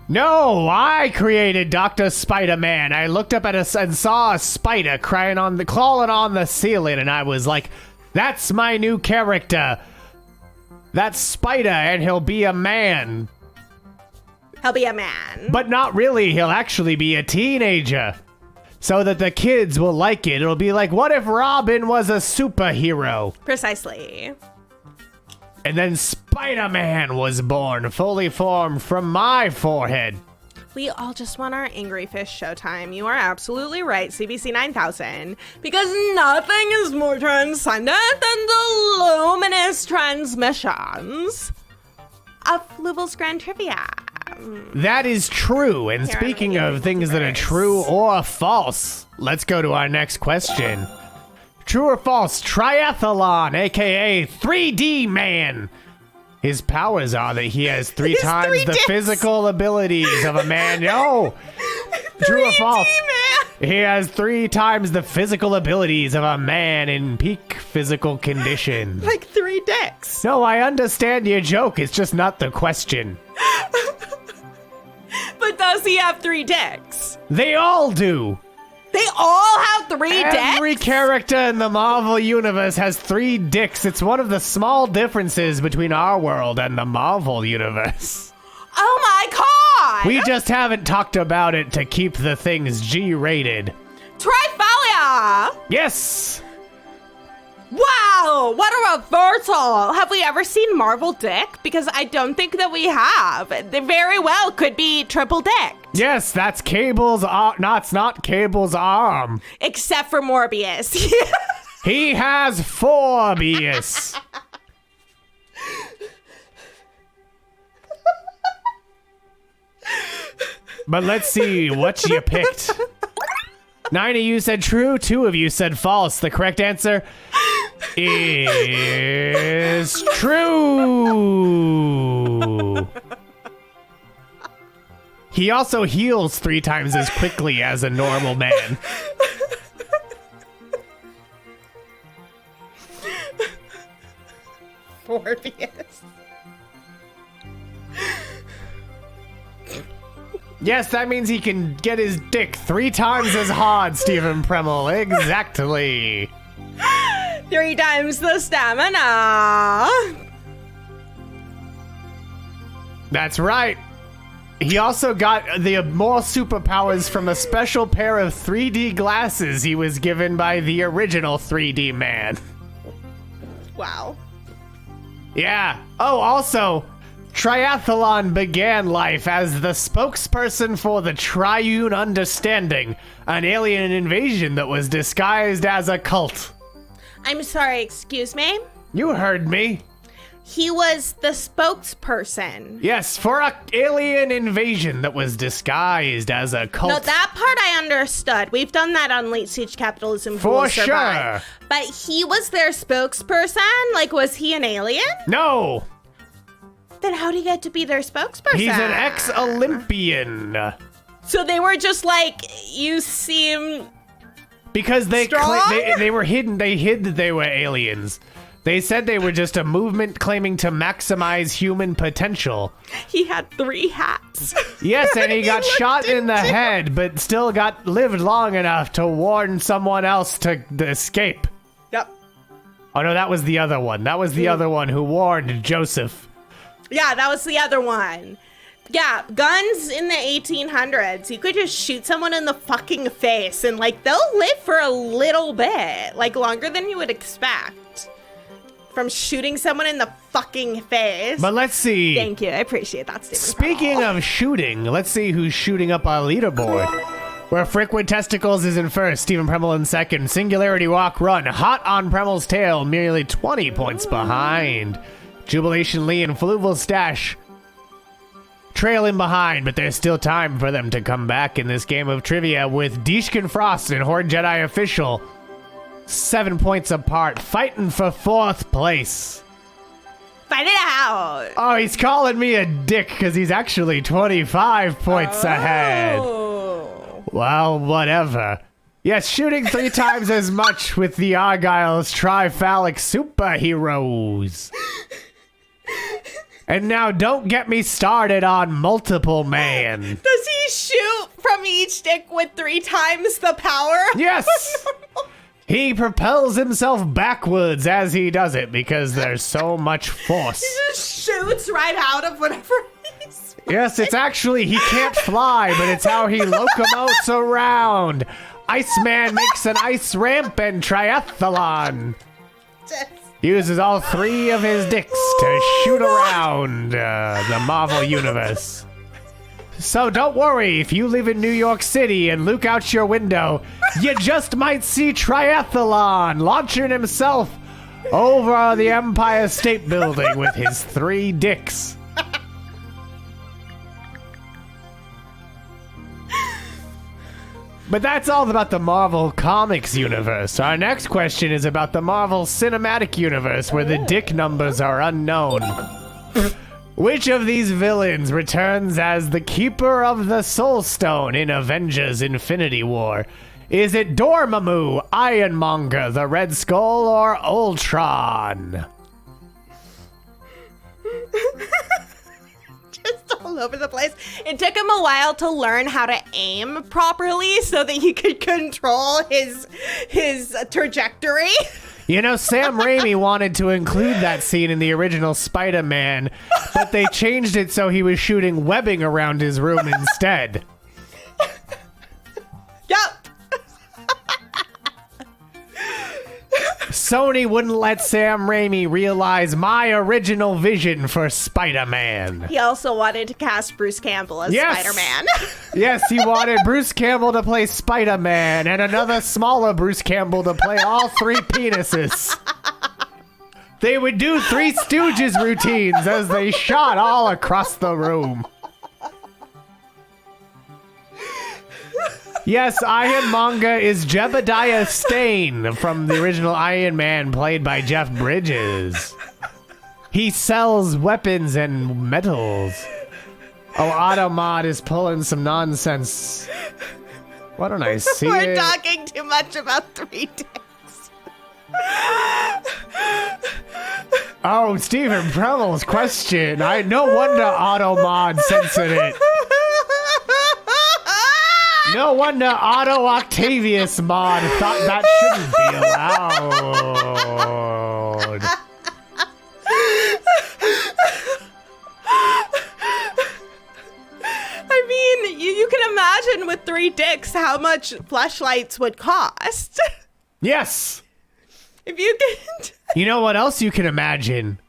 No, I created Dr. Spider-Man. I looked up at us and saw a spider crawling on the ceiling, and I was like, that's my new character. That's Spider, and he'll be a man. He'll be a man. But not really, he'll actually be a teenager. So that the kids will like it. It'll be like, what if Robin was a superhero? Precisely. And then Spider-Man was born, fully formed from my forehead. We all just want our Angry Fish showtime. You are absolutely right, CBC 9000. Because nothing is more transcendent than the luminous transmissions of Fluval's Grand Trivia. That is true. And Here, speaking I'm gonna of give things that are Multiverse. true or false, let's go to our next question. True or false, Triathlon, aka 3D Man. His powers are that he has three His times three the dicks. physical abilities of a man. No! True or 3D false? man. He has 3 times the physical abilities of a man in peak physical condition. Like 3 dicks. No, I understand your joke. It's just not the question. But does he have 3 dicks? They all do. They all have 3 dicks? Every character in the Marvel Universe has 3 dicks. It's one of the small differences between our world and the Marvel Universe. Oh my god! We just haven't talked about it to keep the things G-rated. Triphalia! Yes! Wow, what a reversal! Have we ever seen Marvel Dick? Because I don't think that we have. They very well could be triple dick. Yes, that's Cable's arm. No, it's not Cable's arm. Except for Morbius. He has Forbius. But let's see what you picked. 9 of you said true, 2 of you said false. The correct answer is true. He also heals 3 times as quickly as a normal man. Morbius. Yes, that means he can get his dick 3 times as hard, Stephen Premmel. Exactly. 3 times the stamina. That's right. He also got the more superpowers from a special pair of 3D glasses he was given by the original 3D man. Wow. Yeah. Oh, also, Triathlon began life as the spokesperson for the Triune Understanding, an alien invasion that was disguised as a cult. I'm sorry, excuse me? You heard me. He was the spokesperson. Yes, for a alien invasion that was disguised as a cult. No, that part I understood. We've done that on Late Siege Capitalism. For Who Will Survive. sure. But he was their spokesperson? Like, was he an alien? No, Then how'd he get to be their spokesperson? he's an ex-Olympian. So they were just like, you seem... Because they Strong? they were hidden. They hid that they were aliens. They said they were just a movement claiming to maximize human potential. He had 3 hats. Yes, and he got looked shot in the into- head, but still lived long enough to warn someone else to escape. Yep. Oh no, that was the other one. That was the other one who warned Joseph. Yeah, that was the other one. Yeah, guns in the 1800s. You could just shoot someone in the fucking face and, like, they'll live for a little bit. Like, longer than you would expect. From shooting someone in the fucking face. But let's see. Thank you. I appreciate that, Stephen. Speaking of shooting, let's see who's shooting up our leaderboard. Where Frickwood Testicles is in first, Stephen Premmel in second, Singularity Walk Run, hot on Premmel's tail, merely 20 points behind. Jubilation Lee and Fluval Stash trailing behind, but there's still time for them to come back in this game of trivia with Deeshkin Frost and Horde Jedi Official 7 points apart, fighting for 4th place. Find it out. Oh, he's calling me a dick because he's actually 25 points ahead. Oh. Well, whatever. Yes, shooting 3 times as much with the Argyle's triphallic superheroes. And now don't get me started on Multiple Man. Does he shoot from each dick with 3 times the power? Yes! He propels himself backwards as he does it because there's so much force. He just shoots right out of whatever he's... Yes, it's actually, he can't fly, but it's how he locomotes around. Iceman makes an ice ramp and triathlon. Uses all 3 of his dicks to shoot around the Marvel Universe. So don't worry, if you live in New York City and look out your window, you just might see Triathlon launching himself over the Empire State Building with his 3 dicks. But that's all about the Marvel Comics universe. Our next question is about the Marvel Cinematic Universe, where the dick numbers are unknown. Which of these villains returns as the Keeper of the Soul Stone in Avengers Infinity War? Is it Dormammu, Ironmonger, the Red Skull, or Ultron? Just all over the place. It took him a while to learn how to aim properly so that he could control his trajectory. You know, Sam Raimi wanted to include that scene in the original Spider-Man, but they changed it so he was shooting webbing around his room instead. Yep. Sony wouldn't let Sam Raimi realize my original vision for Spider-Man. He also wanted to cast Bruce Campbell as Yes. Spider-Man. Yes, he wanted Bruce Campbell to play Spider-Man and another smaller Bruce Campbell to play all 3 penises. They would do 3 Stooges routines as they shot all across the room. Yes, Ironmonger is Jebediah Stane from the original Iron Man, played by Jeff Bridges. He sells weapons and metals. Oh, Automod is pulling some nonsense. Why don't I see We're it? talking too much about 3 dicks. Oh, Stephen Premel's question. No wonder Automod censored it. No wonder Otto Octavius Mod thought that shouldn't be allowed. I mean, you can imagine with 3 dicks how much fleshlights would cost. Yes. If you could... You know what else you can imagine?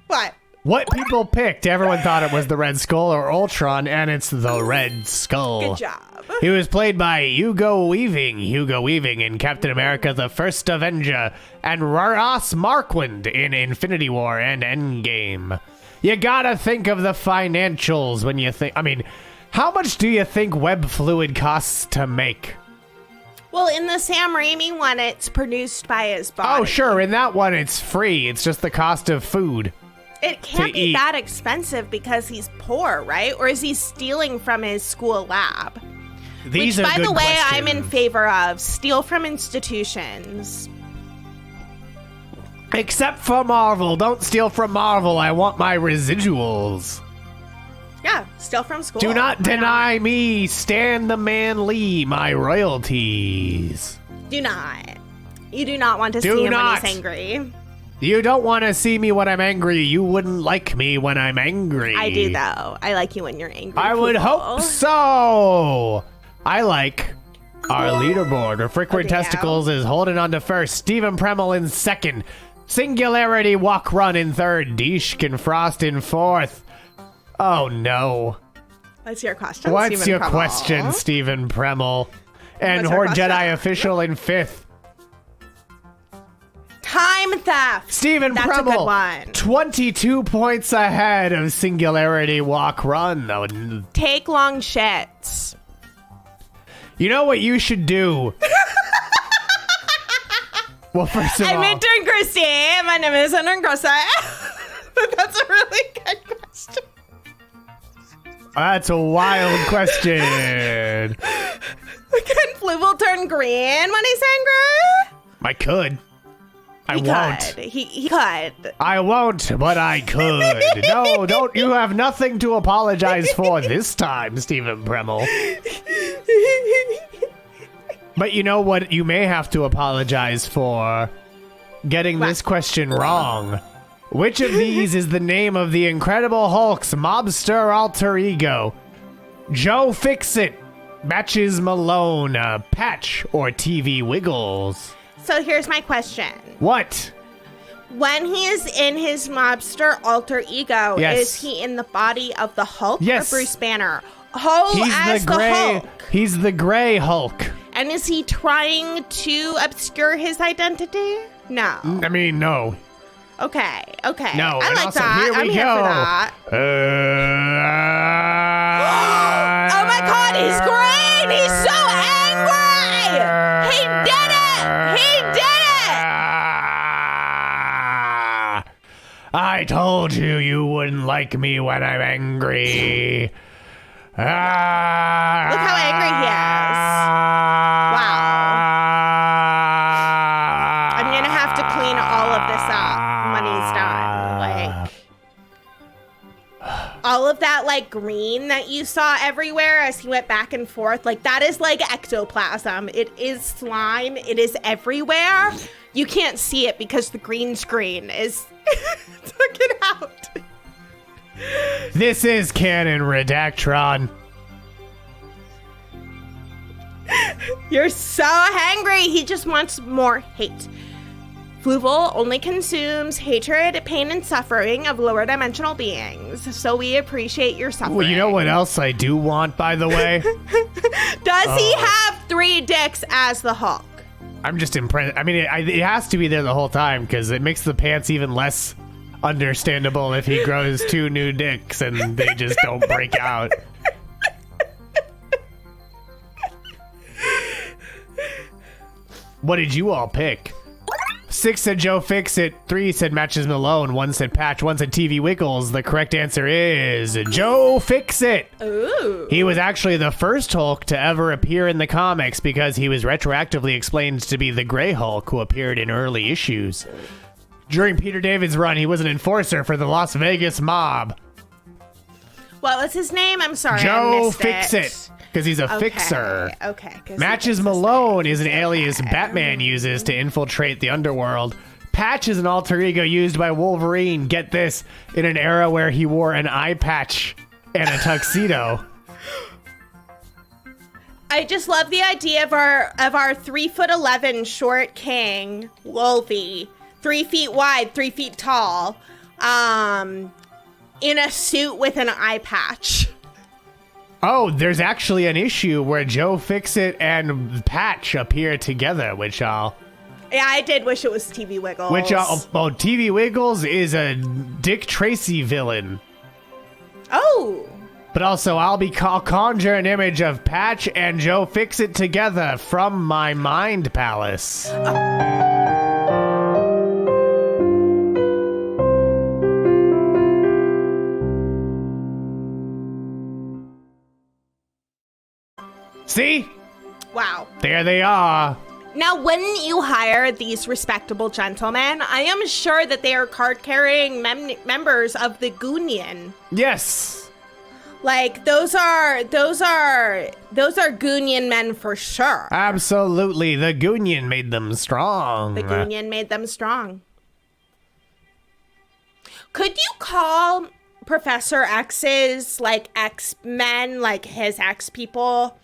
What? What people picked. Everyone thought it was the Red Skull or Ultron, and it's the Red Skull. Good job. He was played by Hugo Weaving in Captain America: The First Avenger, and Ross Marquand in Infinity War and Endgame. You gotta think of the financials when you think... I mean, how much do you think web fluid costs to make? Well, in the Sam Raimi one, it's produced by his body. Oh, sure, in that one it's free. It's just the cost of food. It can't be eat. that expensive because he's poor, right? Or is he stealing from his school lab? These Which, are by good the way, questions. I'm in favor of. Steal from institutions. Except for Marvel. Don't steal from Marvel. I want my residuals. Yeah, steal from school. Do not Why deny me, Stan the Man Lee, my royalties. Do not. You do not want to Do see him not. when he's angry. You don't want to see me when I'm angry. You wouldn't like me when I'm angry. I do, though. I like you when you're angry. I would people. hope so. I like our leaderboard. Where Frickwood Oh, damn. Testicles is holding on to first. Stephen Premel in second. Singularity Walk Run in third. Deeshkin Frost in fourth. Oh, no. What's your question, What's Stephen your Premel? question, Stephen Premel? And What's your Horde question? Jedi Official in fifth. Time theft. Stephen That's Premel, a good one. 22 points ahead of Singularity Walk Run. Though. Take long shits. You know what you should do? Well, first of I'm all, Intern Kristie. My name is Intern Kristie. That's a really good question. that's a wild question. Can Fluval turn green when he's angry? I could. I He won't. could. He could. I won't, but I could. No, don't. You have nothing to apologize for this time, Stephen Premel. But you know what you may have to apologize for? Getting this question wrong. Which of these is the name of the Incredible Hulk's mobster alter ego? Joe Fixit, Matches Malone, Patch, or TV Wiggles? So here's my question. What? When he is in his mobster alter ego, is he in the body of the Hulk or Bruce Banner? He's the gray Hulk. And is he trying to obscure his identity? No. I mean, no. Okay. No, I like that. Here we I'm go. here for that. Oh my God, he's green! He's so angry! He did it! I told you wouldn't like me when I'm angry. Look how angry he is. Wow. I'm gonna have to clean all of this up when he's done. Like, all of that, like, green that you saw everywhere as he went back and forth, like, that is like ectoplasm. It is slime. It is everywhere. You can't see it because the green screen is took it out. This is Canon Redactron. You're so hangry. He just wants more hate. Fluval only consumes hatred, pain, and suffering of lower dimensional beings. So we appreciate your suffering. Well, you know what else I do want, by the way? Does he have 3 dicks as the Hulk? I'm just impressed. I mean, it has to be there the whole time because it makes the pants even less understandable if he grows 2 new dicks and they just don't break out. What did you all pick? 6 said Joe Fixit, 3 said Matches Malone, 1 said Patch, 1 said TV Wiggles. The correct answer is Joe Fixit. Ooh. He was actually the first Hulk to ever appear in the comics because he was retroactively explained to be the Gray Hulk who appeared in early issues. During Peter David's run, he was an enforcer for the Las Vegas mob. What was his name? I'm sorry, Joe I missed Fixit, because he's a fixer. Okay. Matches Malone is an alias Batman uses to infiltrate the underworld. Patch is an alter ego used by Wolverine, get this, in an era where he wore an eye patch and a tuxedo. I just love the idea of our 3'11" short king, Wolvie, 3 feet wide, 3 feet tall, in a suit with an eye patch. Oh, there's actually an issue where Joe Fixit and Patch appear together, which I'll... Yeah, I did wish it was TV Wiggles. TV Wiggles is a Dick Tracy villain. Oh. But also, I'll conjure an image of Patch and Joe Fixit together from my mind palace. See? Wow. There they are. Now, wouldn't you hire these respectable gentlemen? I am sure that they are card-carrying members of the Goonian. Yes. Like, those are Goonian men for sure. Absolutely. The Goonian made them strong. The Goonian made them strong. Could you call Professor X's, like, X-Men, like his X-people,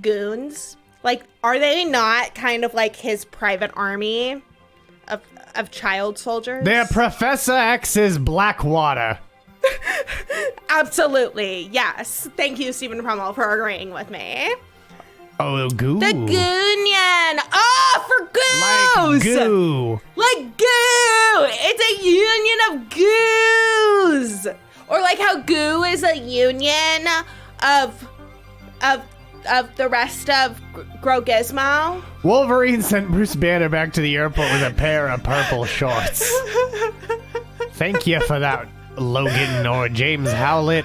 goons? Like, are they not kind of like his private army of child soldiers? They're Professor X's Blackwater. Absolutely, yes. Thank you, Stephen Prummel, for agreeing with me. Oh, goo. The Goonian. Oh, for goos. Like goo. Like goo. It's a union of goos. Or like how goo is a union of the rest of Grogizmo. Wolverine sent Bruce Banner back to the airport with a pair of purple shorts. Thank you for that, Logan or James Howlett.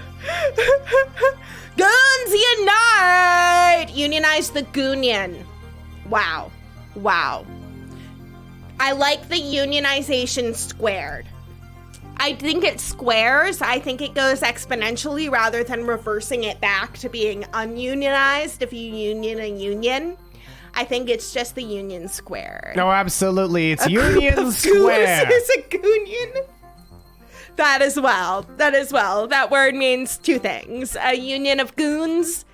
Goons unite! Unionize the Goonian. Wow. I like the unionization squared. I think it squares. I think it goes exponentially rather than reversing it back to being ununionized if you union a union. I think it's just the Union Square. No, absolutely. It's A group Union of Square. Goons is a goonion. That as well. That word means two things. A union of goons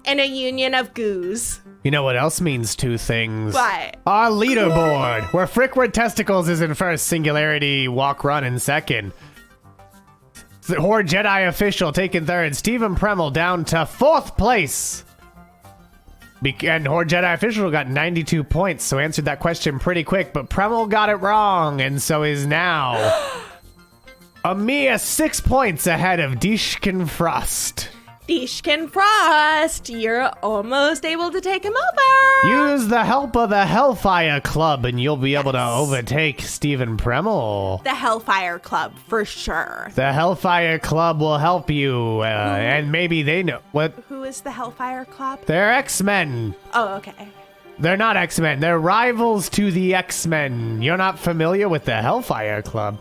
and a union of goos. You know what else means two things? What? Our leaderboard, where Frickward Testicles is in first, Singularity, Walk Run in second. Horde Jedi Official taking third, Stephen Premel down to fourth place. And Horde Jedi Official got 92 points, so answered that question pretty quick, but Premel got it wrong, and so is now a mere 6 points ahead of Dishkin Frost. Dishkin Frost, you're almost able to take him over. Use the help of the Hellfire Club, and you'll be able to overtake Stephen Premel. The Hellfire Club, for sure. The Hellfire Club will help you, and maybe they know what. Who is the Hellfire Club? They're X-Men. Oh, okay. They're not X-Men. They're rivals to the X-Men. You're not familiar with the Hellfire Club?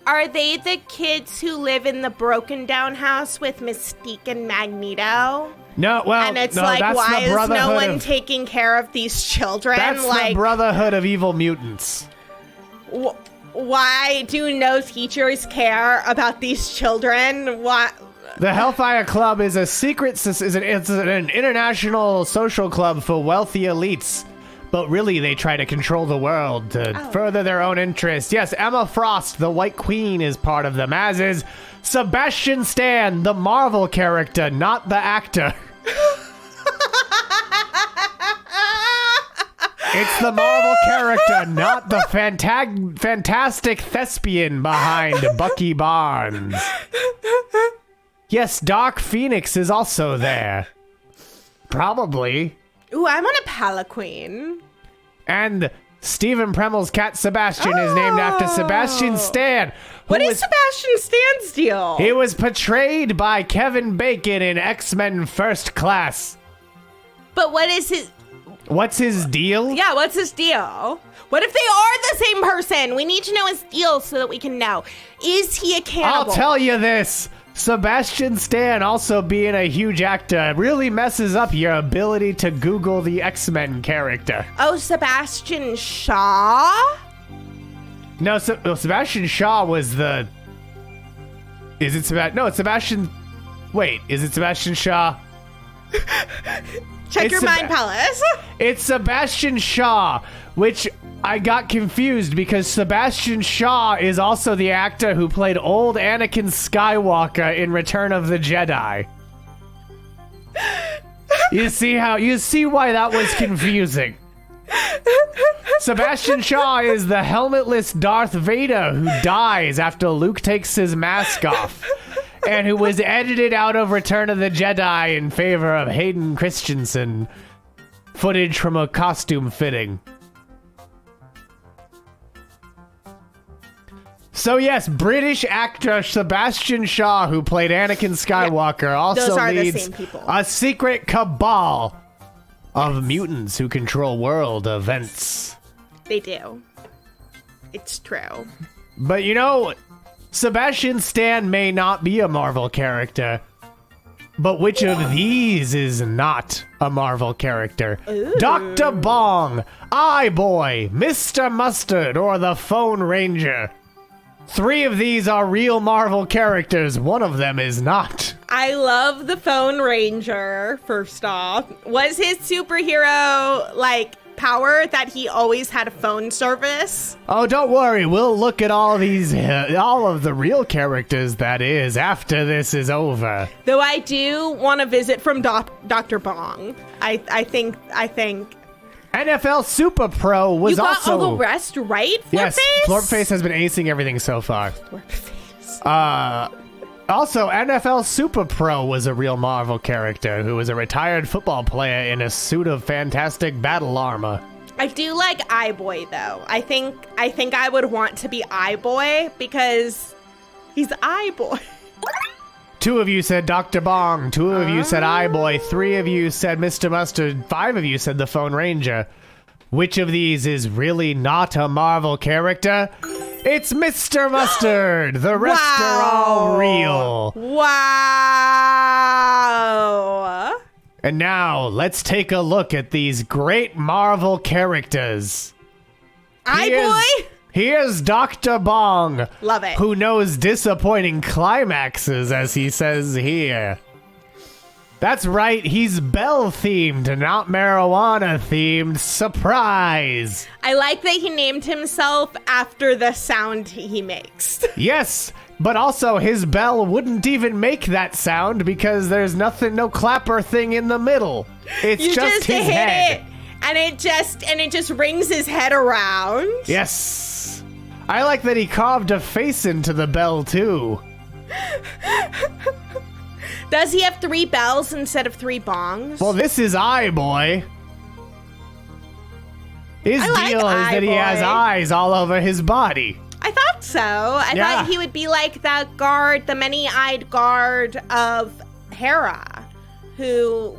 Are they the kids who live in the broken down house with Mystique and Magneto? No, well, And it's no, like, that's why the is Brotherhood no one of, taking care of these children? That's like, the Brotherhood of Evil Mutants. Why do no teachers care about these children? Why? The Hellfire Club is a secret, it's an international social club for wealthy elites. But really, they try to control the world to further their own interests. Yes, Emma Frost, the White Queen, is part of them, as is Sebastian Stan, the Marvel character, not the actor. It's the Marvel character, not the fantastic thespian behind Bucky Barnes. Yes, Dark Phoenix is also there. Probably. Ooh, I'm on a Palanquin. And Stephen Premel's cat Sebastian is named after Sebastian Stan. What is Sebastian Stan's deal? He was portrayed by Kevin Bacon in X-Men First Class. But what is his... What's his deal? Yeah, what's his deal? What if they are the same person? We need to know his deal so that we can know. Is he a cannibal? I'll tell you this. Sebastian Stan, also being a huge actor, really messes up your ability to Google the X-Men character. Oh, Sebastian Shaw? No, Sebastian Shaw was the... Is it Sebastian... No, it's Sebastian... Wait, is it Sebastian Shaw? Check your mind palace. It's Sebastian Shaw, which I got confused because Sebastian Shaw is also the actor who played old Anakin Skywalker in Return of the Jedi. You see why that was confusing. Sebastian Shaw is the helmetless Darth Vader who dies after Luke takes his mask off, and who was edited out of Return of the Jedi in favor of Hayden Christensen footage from a costume fitting. So yes, British actor Sebastian Shaw, who played Anakin Skywalker, also those are the leads same people. a secret cabal of mutants who control world events. They do. It's true. But you know, Sebastian Stan may not be a Marvel character, but which of these is not a Marvel character? Ooh. Dr. Bong, iBoy, Mr. Mustard, or the Phone Ranger? 3 of these are real Marvel characters. One of them is not. I love the Phone Ranger, first off. Was his superhero, like, power that he always had a phone service? Oh, don't worry. We'll look at all these, all of the real characters, that is, after this is over. Though I do want to visit from Dr. Bong. I think... NFL Super Pro was you got also... all the rest right, Flortface? Yes, Flortface has been acing everything so far. Flortface. Also, NFL Super Pro was a real Marvel character who was a retired football player in a suit of fantastic battle armor. I do like iBoy, though. I think I would want to be iBoy because he's iBoy. 2 of you said Dr. Bong, 2 of you said iBoy, 3 of you said Mr. Mustard, 5 of you said the Phone Ranger. Which of these is really not a Marvel character? It's Mr. Mustard! The rest are all real. Wow! And now, let's take a look at these great Marvel characters. Boy. Here's Dr. Bong. Love it. Who knows disappointing climaxes, as he says here. That's right, he's Bell-themed, not marijuana-themed. Surprise! I like that he named himself after the sound he makes. Yes, but also his bell wouldn't even make that sound because there's no clapper thing in the middle. It's You just his hit head. it, and it just rings his head around. Yes. I like that he carved a face into the bell, too. Does he have 3 bells instead of 3 bongs? Well, this is Boy. His I like deal is that he has Boy. eyes all over his body. I thought so. I Yeah. thought he would be like that guard, the many-eyed guard of Hera, who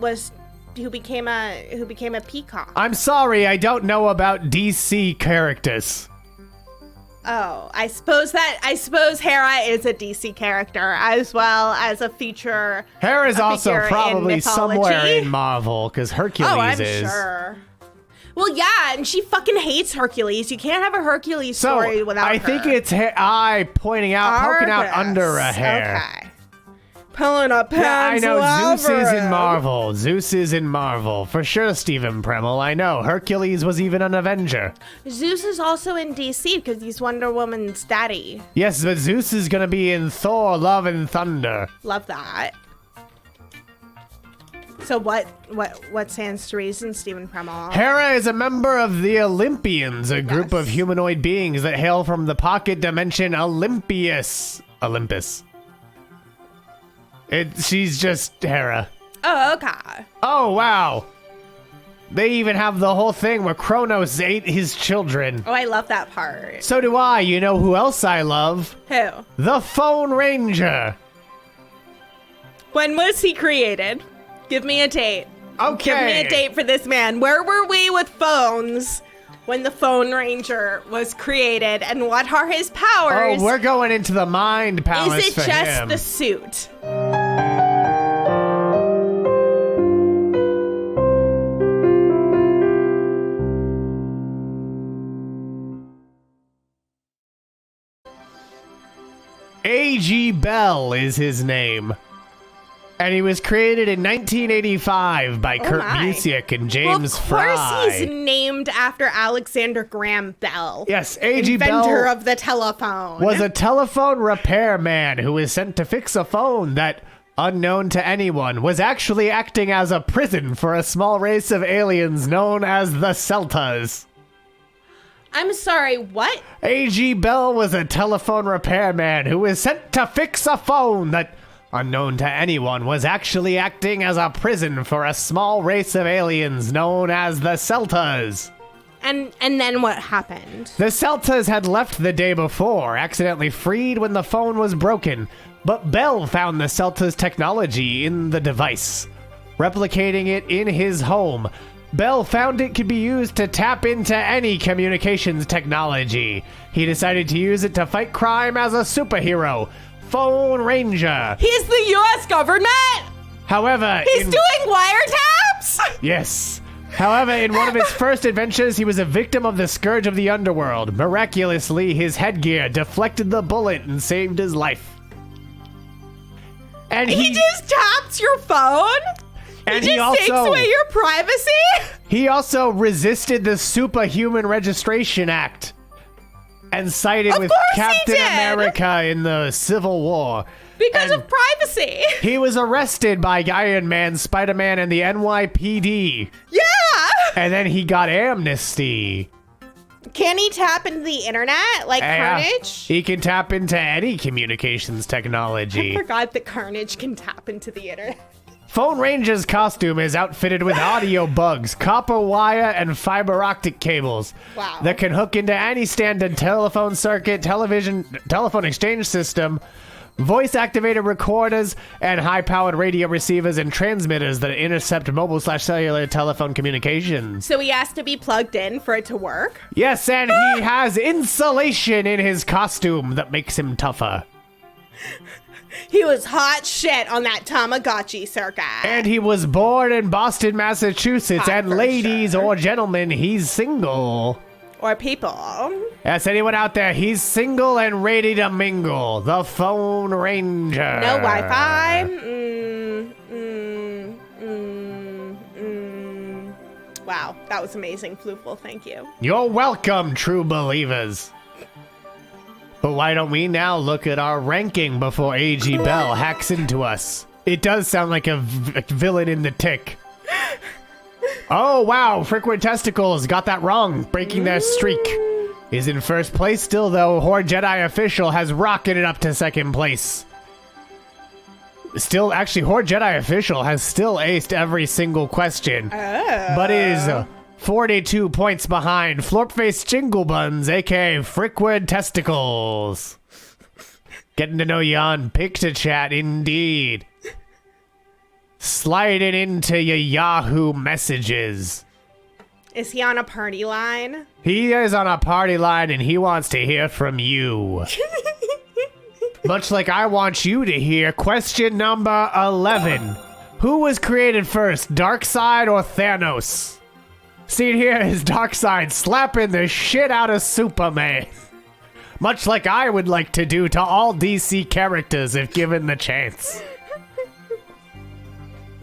became a peacock. I'm sorry, I don't know about DC characters. Oh, I suppose Hera is a DC character as well as a feature. Hera's a also figure in probably somewhere mythology. in Marvel, because Hercules Oh, I'm is. sure. Well, yeah, and she fucking hates Hercules. You can't have a Hercules So, story without I her. think it's poking out Argus. under a hair. Okay. Pulling up pants. Yeah, I know. Zeus is in over. Marvel. Zeus is in Marvel. For sure, Stephen Premmel. I know. Hercules was even an Avenger. Zeus is also in DC because he's Wonder Woman's daddy. Yes, but Zeus is going to be in Thor, Love and Thunder. Love that. So what stands to reason, Stephen Premmel? Hera is a member of the Olympians, a group Yes. of humanoid beings that hail from the pocket dimension Olympus. She's just Hera. Oh, okay. Oh, wow. They even have the whole thing where Kronos ate his children. Oh, I love that part. So do I. You know who else I love? Who? The Phone Ranger. When was he created? Give me a date. Okay. Give me a date for this man. Where were we with phones when the Phone Ranger was created, and what are his powers? Oh, we're going into the mind palace Is for it just him. the suit? A.G. Bell is his name. And he was created in 1985 by Kurt my. Busiek and Well, James of course Fry. he's named after Alexander Graham Bell. Yes, A.G. Inventor Bell of the telephone. was a telephone repairman who was sent to fix a phone that, unknown to anyone, was actually acting as a prison for a small race of aliens known as the Celtas. I'm sorry, what? A.G. Bell was a telephone repairman who was sent to fix a phone that, unknown to anyone, was actually acting as a prison for a small race of aliens known as the Celtas. And then what happened? The Celtas had left the day before, accidentally freed when the phone was broken, but Bell found the Celtas' technology in the device, replicating it in his home. Bell found it could be used to tap into any communications technology. He decided to use it to fight crime as a superhero, Phone Ranger. He's the U.S. government? However, He's doing wiretaps? Yes. However, in one of his first adventures, he was a victim of the Scourge of the Underworld. Miraculously, his headgear deflected the bullet and saved his life. And He just taps your phone? and he just takes away your privacy? he also resisted the Superhuman Registration Act and sided Of with course he Captain did. America in the Civil War. Because And of privacy. he was arrested by Iron Man, Spider-Man, and the NYPD. Yeah. And then he got amnesty. Can he tap into the internet like Yeah. Carnage? He can tap into any communications I technology. forgot that Carnage can tap into the internet. Phone Ranger's costume is outfitted with audio bugs, copper wire, and fiber optic cables Wow. that can hook into any standard telephone circuit, telephone exchange system, voice-activated recorders, and high-powered radio receivers and transmitters that intercept mobile/cellular telephone communications. So he has to be plugged in for it to work? Yes, and he has insulation in his costume that makes him tougher. He was hot shit on that Tamagotchi circuit. And he was born in Boston, Massachusetts. Hot And for ladies sure. or gentlemen, he's single. Or people. Yes, anyone out there, he's single and ready to mingle. The Phone Ranger. No Wi-Fi. Wow, that was amazing, Fluval. Thank you. You're welcome, true believers. But why don't we now look at our ranking before A.G. Bell hacks into us? It does sound like a villain in the Tick. Oh, wow, Frickwood Testicles got that wrong, breaking their streak. Is in first place still, though. Horde Jedi Official has rocketed up to second place. Still, actually, Horde Jedi Official has still aced every single question. But is 42 points behind Florpface Jingle Buns, a.k.a. Frickwood Testicles. Getting to know you on Pictochat, indeed. Sliding into your Yahoo messages. Is he on a party line? He is on a party line and he wants to hear from you. Much like I want you to hear question number 11. Who was created first, Darkseid or Thanos? See here is Darkseid slapping the shit out of Superman. Much like I would like to do to all DC characters if given the chance.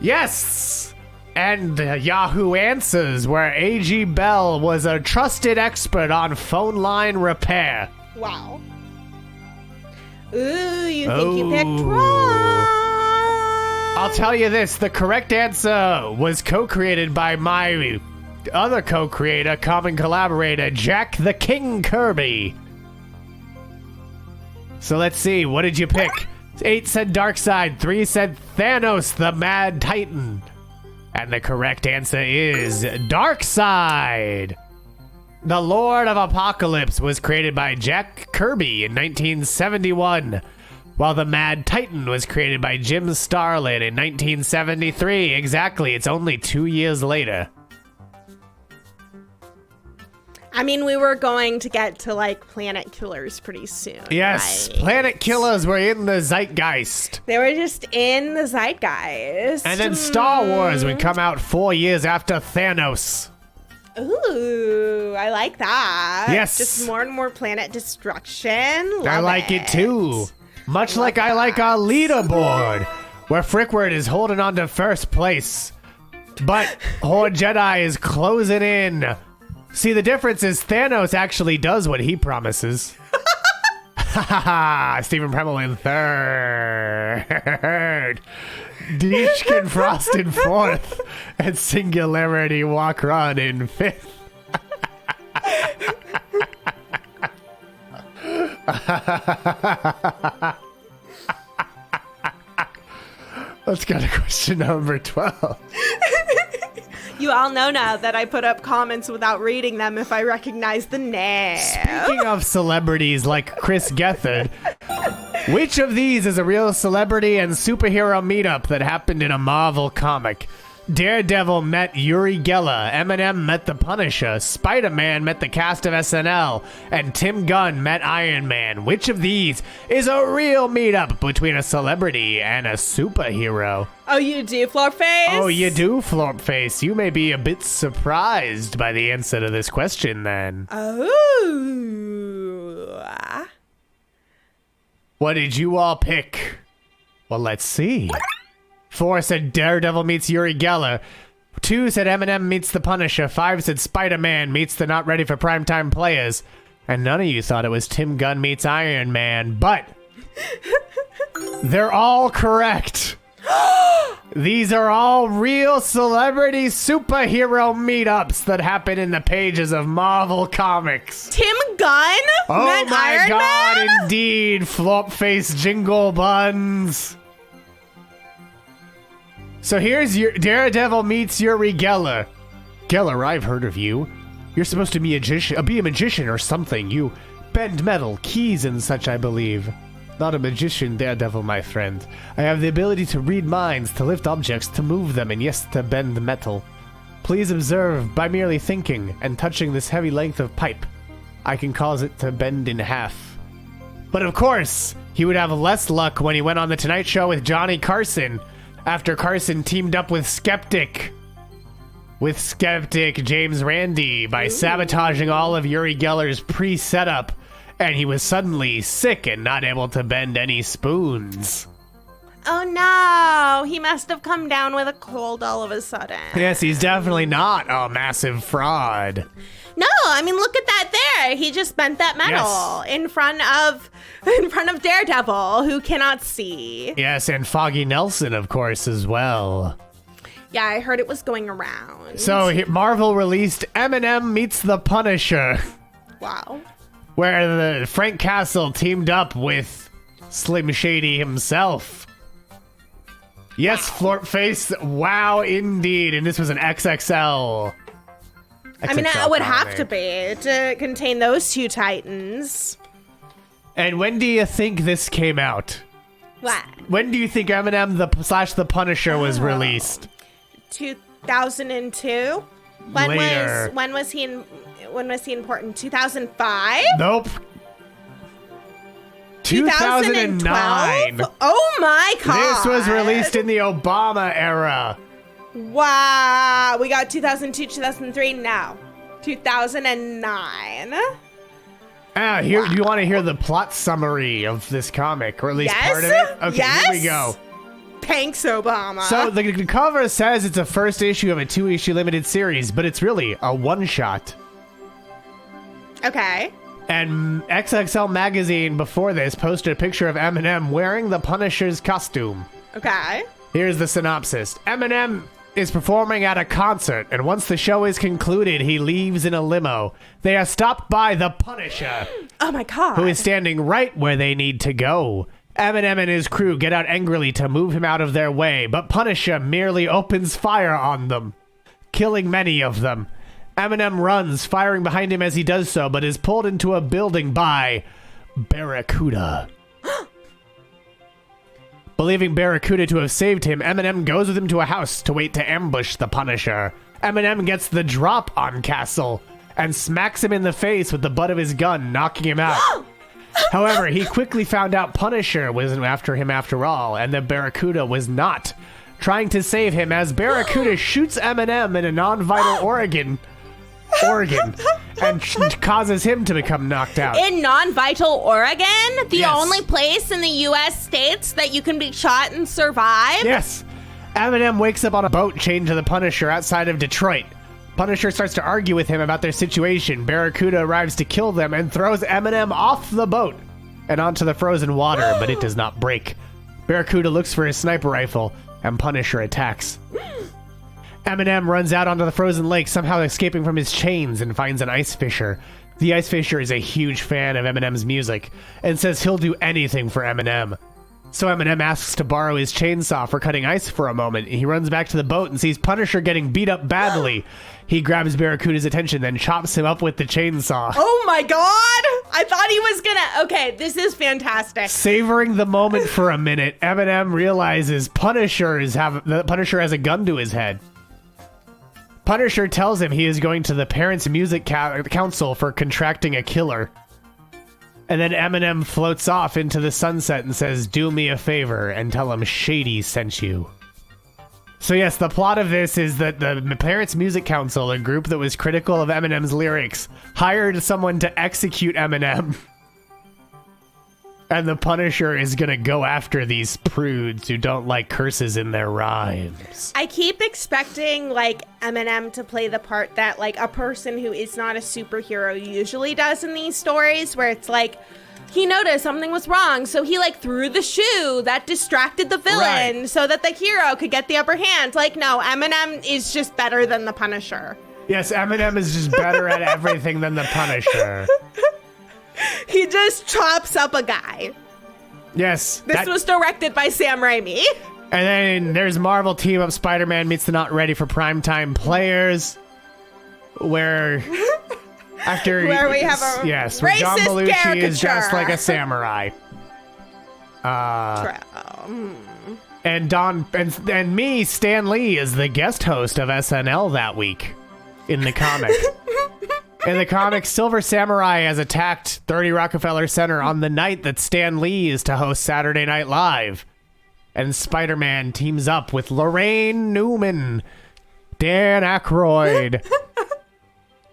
Yes! And the Yahoo answers where A.G. Bell was a trusted expert on phone line repair. Wow. Ooh, you think you picked wrong? I'll tell you this, the correct answer was co-created by my other co-creator, common collaborator, Jack the King Kirby. So let's see, what did you pick? 8 said Darkseid, 3 said Thanos, the Mad Titan. And the correct answer is Darkseid. The Lord of Apocalypse was created by Jack Kirby in 1971, while the Mad Titan was created by Jim Starlin in 1973. Exactly, it's only 2 years later. I mean, we were going to get to, like, Planet Killers pretty soon. Yes, right? Planet Killers were in the zeitgeist. They were just in the zeitgeist. And then Star Wars would come out 4 years after Thanos. Ooh, I like that. Yes. Just more and more planet destruction. I Love like it too. Much like I like our leaderboard, where Frickwood is holding on to first place. But Horde Jedi is closing in. See, the difference is Thanos actually does what he promises. Stephen Premmel in third. Deechkin Frost in fourth. And Singularity Walk Run in fifth. Let's go to question number 12. You all know now that I put up comments without reading them if I recognize the name. Speaking of celebrities like Chris Gethard, which of these is a real celebrity and superhero meetup that happened in a Marvel comic? Daredevil met Uri Geller, Eminem met the Punisher, Spider-Man met the cast of SNL, and Tim Gunn met Iron Man. Which of these is a real meetup between a celebrity and a superhero? Oh, you do, Floorface? Oh, you do, Florpface. You may be a bit surprised by the answer to this question, then. Oh. What did you all pick? Well, let's see. 4 said Daredevil meets Uri Geller. 2 said Eminem meets the Punisher. 5 said Spider-Man meets the not ready for primetime players. And none of you thought it was Tim Gunn meets Iron Man, but they're all correct. These are all real celebrity superhero meetups that happen in the pages of Marvel Comics. Tim Gunn Oh met my Iron god, Man? indeed, Flopface Jingle Buns. So here's your Daredevil meets Uri Geller. Geller, I've heard of you. You're supposed to be a magician or something. You bend metal, keys and such, I believe. Not a magician, Daredevil, my friend. I have the ability to read minds, to lift objects, to move them, and yes, to bend metal. Please observe, by merely thinking and touching this heavy length of pipe, I can cause it to bend in half. But of course, he would have less luck when he went on The Tonight Show with Johnny Carson after Carson teamed up with Skeptic James Randi by sabotaging all of Uri Geller's pre-setup, and he was suddenly sick and not able to bend any spoons. Oh no, he must have come down with a cold all of a sudden. Yes, he's definitely not a massive fraud. No, I mean, look at that there. He just bent that metal in front of Daredevil, wwho cannot see. Yes, and Foggy Nelson, of course, as well. Yeah, I heard it was going around. So Marvel released Eminem Meets the Punisher. Wow. Where the Frank Castle teamed up with Slim Shady himself. Yes, Flort Face. Wow, indeed. And this was an XXL. I mean, it would have to be to contain those two titans. And when do you think this came out? What? When do you think Eminem the Punisher was released? 2002. Later. When was he important? 2005? Nope. 2009. Oh my god. This was released in the Obama era. Wow. We got 2002, 2003. No. 2009. Here, you want to hear the plot summary of this comic, or at least part of it? Okay, yes. Here we go. Thanks, Obama. So the cover says it's a first issue of a 2-issue limited series, but it's really a one-shot. Okay. And XXL Magazine before this posted a picture of Eminem wearing the Punisher's costume. Okay. Here's the synopsis. Eminem is performing at a concert, and once the show is concluded, he leaves in a limo. They are stopped by the Punisher. Oh my god. Who is standing right where they need to go. Eminem and his crew get out angrily to move him out of their way, but Punisher merely opens fire on them, killing many of them. Eminem runs, firing behind him as he does so, but is pulled into a building by Barracuda. Believing Barracuda to have saved him, Eminem goes with him to a house to wait to ambush the Punisher. Eminem gets the drop on Castle and smacks him in the face with the butt of his gun, knocking him out. However, he quickly found out Punisher wasn't after him after all, and that Barracuda was not, trying to save him as Barracuda shoots Eminem in a non-vital organ and causes him to become knocked out. In non-vital Oregon, the Yes. only place in the U.S. states that you can be shot and survive? Yes. Eminem wakes up on a boat chained to the Punisher outside of Detroit. Punisher starts to argue with him about their situation. Barracuda arrives to kill them and throws Eminem off the boat and onto the frozen water, but it does not break. Barracuda looks for his sniper rifle, and Punisher attacks. Eminem runs out onto the frozen lake, somehow escaping from his chains, and finds an ice fisher. The ice fisher is a huge fan of Eminem's music and says he'll do anything for Eminem. So Eminem asks to borrow his chainsaw for cutting ice for a moment. He runs back to the boat and sees Punisher getting beat up badly. He grabs Barracuda's attention, then chops him up with the chainsaw. Oh my god! I thought he was gonna... Okay, this is fantastic. Savoring the moment for a minute, Eminem realizes Punisher has a gun to his head. Punisher tells him he is going to the Parents' Music Council for contracting a killer. And then Eminem floats off into the sunset and says, "Do me a favor and tell him Shady sent you." So yes, the plot of this is that the Parents' Music Council, a group that was critical of Eminem's lyrics, hired someone to execute Eminem. And the Punisher is gonna go after these prudes who don't like curses in their rhymes. I keep expecting, like, Eminem to play the part that, like, a person who is not a superhero usually does in these stories, where it's like, he noticed something was wrong, so he, like, threw the shoe that distracted the villain Right. so that the hero could get the upper hand. Like, no, Eminem is just better than the Punisher. Yes, Eminem is just better at everything than the Punisher. He just chops up a guy. Yes. This was directed by Sam Raimi. And then there's Marvel Team Up Spider-Man Meets the Not Ready for Primetime Players, where we have a where John racist Belushi is caricature. dressed like a samurai. And me, Stan Lee, is the guest host of SNL that week in the comic. In the comic, Silver Samurai has attacked 30 Rockefeller Center on the night that Stan Lee is to host Saturday Night Live. And Spider-Man teams up with Lorraine Newman, Dan Aykroyd,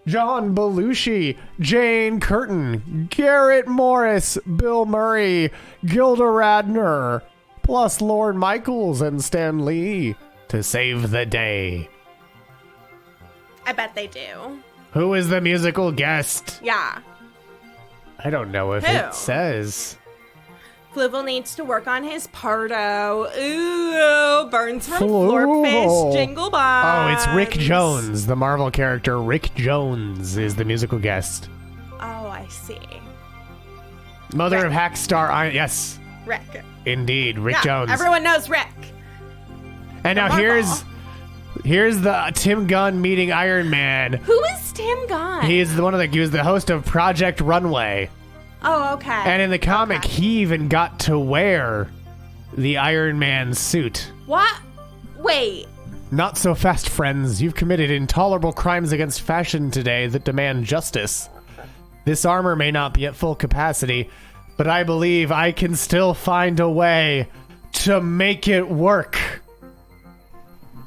John Belushi, Jane Curtin, Garrett Morris, Bill Murray, Gilda Radner, plus Lorne Michaels and Stan Lee to save the day. I bet they do. Who is the musical guest? Yeah. I don't know if Who? it says. Fluval needs to work on his pardo. Ooh, burns from Fluval. Florpfish, Jingle Bombs. Oh, it's Rick Jones. The Marvel character Rick Jones is the musical guest. Oh, I see. Mother Rick. of Hackstar Iron. Yes, Rick. indeed, Rick Yeah, Jones. everyone knows Rick. And now Marvel. here's the Tim Gunn meeting Iron Man. Who is Tim Gunn? He was the host of Project Runway. Oh, okay. And in the comic, Okay. he even got to wear the Iron Man suit. What? Wait. Not so fast, friends. You've committed intolerable crimes against fashion today that demand justice. This armor may not be at full capacity, but I believe I can still find a way to make it work.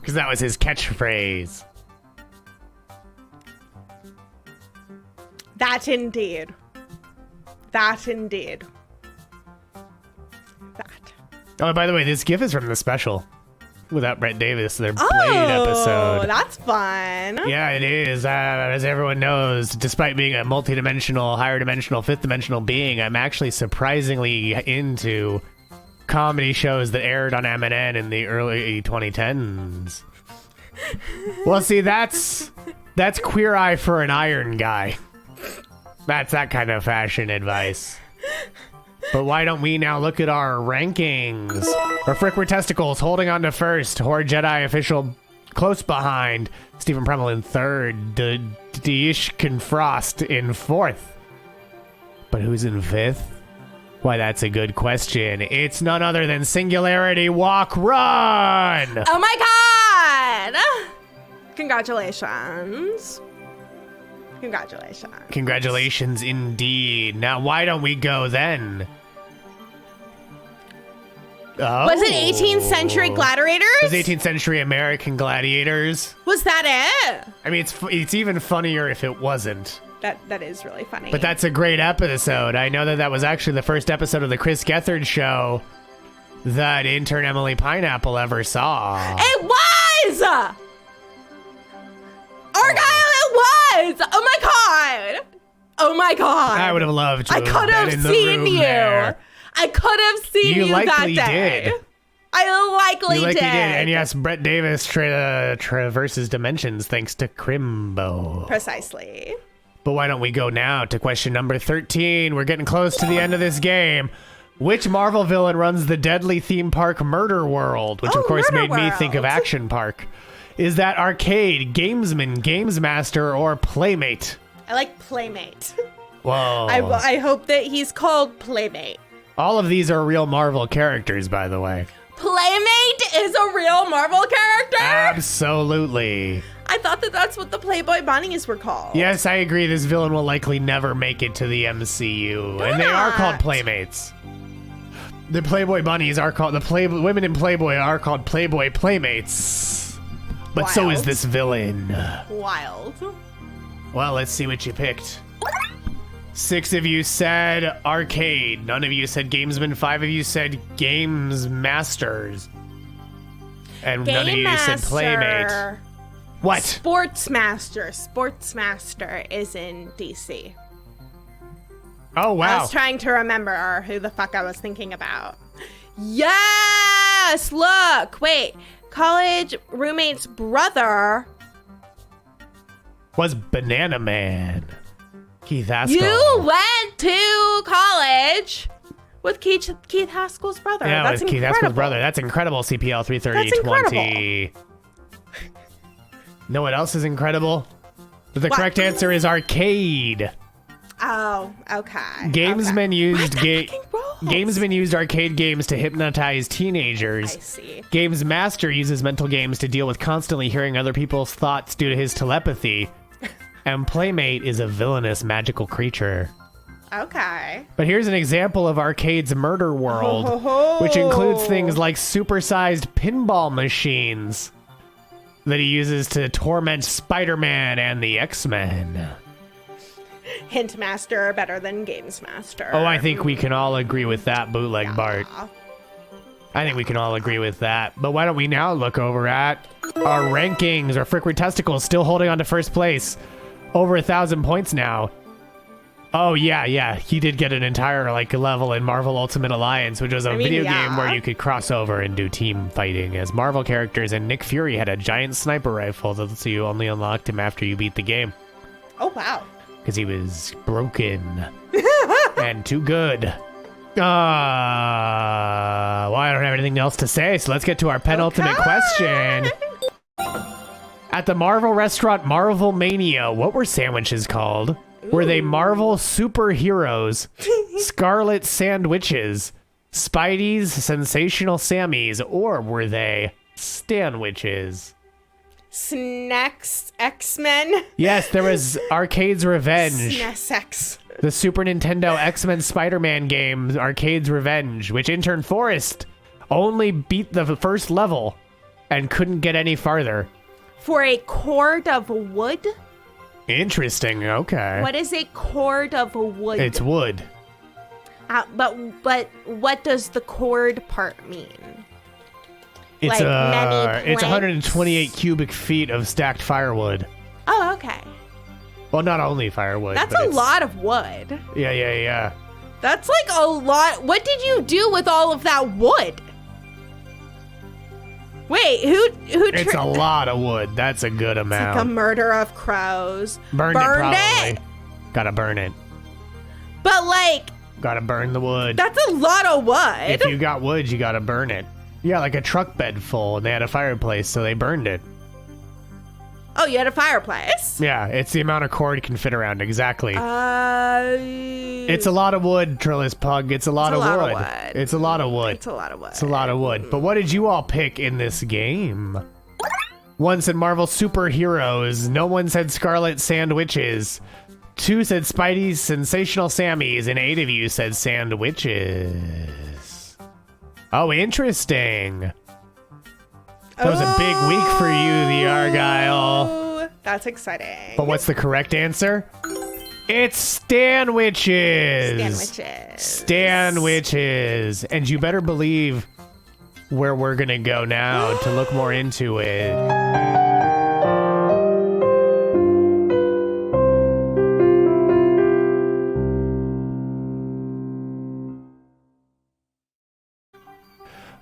Because that was his catchphrase. That indeed. That indeed. That. Oh, by the way, this GIF is from the special. Without Brett Davis, their Blade Oh, episode. that's fun. Yeah, it is. As everyone knows, despite being a multidimensional, higher dimensional, fifth dimensional being, I'm actually surprisingly into comedy shows that aired on M&N in the early 2010s. Well, see, that's Queer Eye for an Iron Guy. That's that kind of fashion advice. But why don't we now look at our rankings? Our Frickward Testicles holding on to first. Horde Jedi official close behind. Stephen Premmel in third. Deishkin Frost in fourth. But who's in fifth? Why, that's a good question. It's none other than Singularity Walk Run! Oh my god! Congratulations. Congratulations. Congratulations indeed. Now, why don't we go then? Oh. Was it 18th century gladiators? It was 18th century American gladiators. Was that it? I mean, it's even funnier if it wasn't. That is really funny. But that's a great episode. I know that was actually the first episode of the Chris Gethard show that intern Emily Pineapple ever saw. It was! Argyle, it was! Oh my god! Oh my god! I would have loved to I have could been have in the seen room you. there. I could have seen You you that likely day. did. I likely You likely did. did. And yes, Brett Davis traverses dimensions thanks to Crimbo. Precisely. But why don't we go now to question number 13? We're getting close to the end of this game. Which Marvel villain runs the deadly theme park Murder World? Which, of course, Murder made me think of World. Action Park. Is that arcade, gamesman, games master, or playmate? I like Playmate. Whoa. I hope that he's called Playmate. All of these are real Marvel characters, by the way. Playmate is a real Marvel character? Absolutely. I thought that's what the Playboy Bunnies were called. Yes, I agree. This villain will likely never make it to the MCU. Why And they are not? called Playmates. The Playboy Bunnies are called, women in Playboy are called Playboy Playmates. But so is Wild. this villain. Wild. Well, let's see what you picked. 6 of you said arcade. None of you said gamesman. 5 of you said games masters. And none of you said playmate. What? Sportsmaster. Sportsmaster is in DC. Oh, I wow. was trying to remember who the fuck I was thinking about. Yes! Look! Wait. College roommate's brother. Was Banana Man. Keith Haskell. You went to college with Keith Haskell's brother. Yeah, That's with Keith incredible. Haskell's brother. That's incredible, CPL 33020. Know what else is incredible? The What? correct answer is arcade. Oh, okay. Gamesmen okay. used Why fucking rolls? Gamesmen used arcade games to hypnotize teenagers. I see. Games Master uses mental games to deal with constantly hearing other people's thoughts due to his telepathy. And Playmate is a villainous magical creature. Okay. But here's an example of Arcade's murder world, which includes things like supersized pinball machines that he uses to torment Spider-Man and the X-Men. Hint master better than games master. Oh, I think we can all agree with that, Bootleg Bart. I think we can all agree with that. But why don't we now look over at our rankings? Our Frickward Testicles still holding on to first place. Over 1,000 points now. Oh, yeah. He did get an entire level in Marvel Ultimate Alliance, which was a video game where you could cross over and do team fighting as Marvel characters. And Nick Fury had a giant sniper rifle that you only unlocked him after you beat the game. Oh, wow. Because he was broken and too good. Well, I don't have anything else to say, so let's get to our penultimate question. At the Marvel restaurant Marvel Mania, what were sandwiches called? Ooh. Were they Marvel superheroes, Scarlet sandwiches, Spidey's sensational Sammies, or were they Stanwiches? Snacks X-Men? Yes, there was Arcade's Revenge. SNES. The Super Nintendo X-Men Spider-Man game, Arcade's Revenge, which Intern Forrest only beat the first level and couldn't get any farther. For a cord of wood? Interesting, okay. What is a cord of wood? It's wood. But what does the cord part mean? It's many it's 128 cubic feet of stacked firewood. Oh, okay. Well, not only firewood. That's a lot of wood. Yeah. That's a lot. What did you do with all of that wood? Wait, who? It's a lot of wood. That's a good amount. It's like a murder of crows. Burned it, probably. Gotta burn it. But gotta burn the wood. That's a lot of wood. If you got wood, you gotta burn it. Yeah, like a truck bed full, and they had a fireplace, so they burned it. Oh, you had a fireplace? Yeah, it's the amount of cord can fit around, exactly. It's a lot of wood, Trillis Pug. It's a lot of wood. It's a lot of wood. It's a lot of wood. It's a lot of wood. But what did you all pick in this game? One said Marvel superheroes. No one said Scarlet sandwiches. 2 said Spidey's sensational Sammies, and 8 of you said sandwiches. Oh, interesting. That was a big week for you, the Argyle. That's exciting. But what's the correct answer? It's Stanwiches. Stanwiches. And you better believe where we're going to go now to look more into it.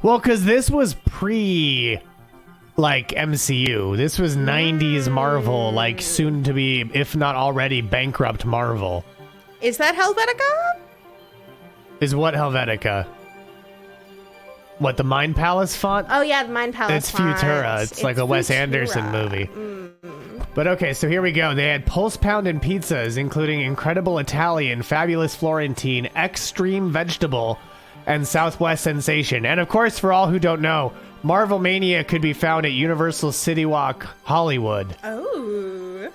Well, because this was MCU. This was 90s Marvel, soon to be, if not already, bankrupt Marvel. Is that Helvetica? Is what Helvetica? What, the Mind Palace font? Oh, yeah, the Mind Palace font. It's Futura. It's like a Wes Anderson movie. But okay, so here we go. They had Pulse Poundin' pizzas, including Incredible Italian, Fabulous Florentine, Extreme Vegetable, and Southwest Sensation. And of course, for all who don't know, Marvel Mania could be found at Universal City Walk, Hollywood. Oh.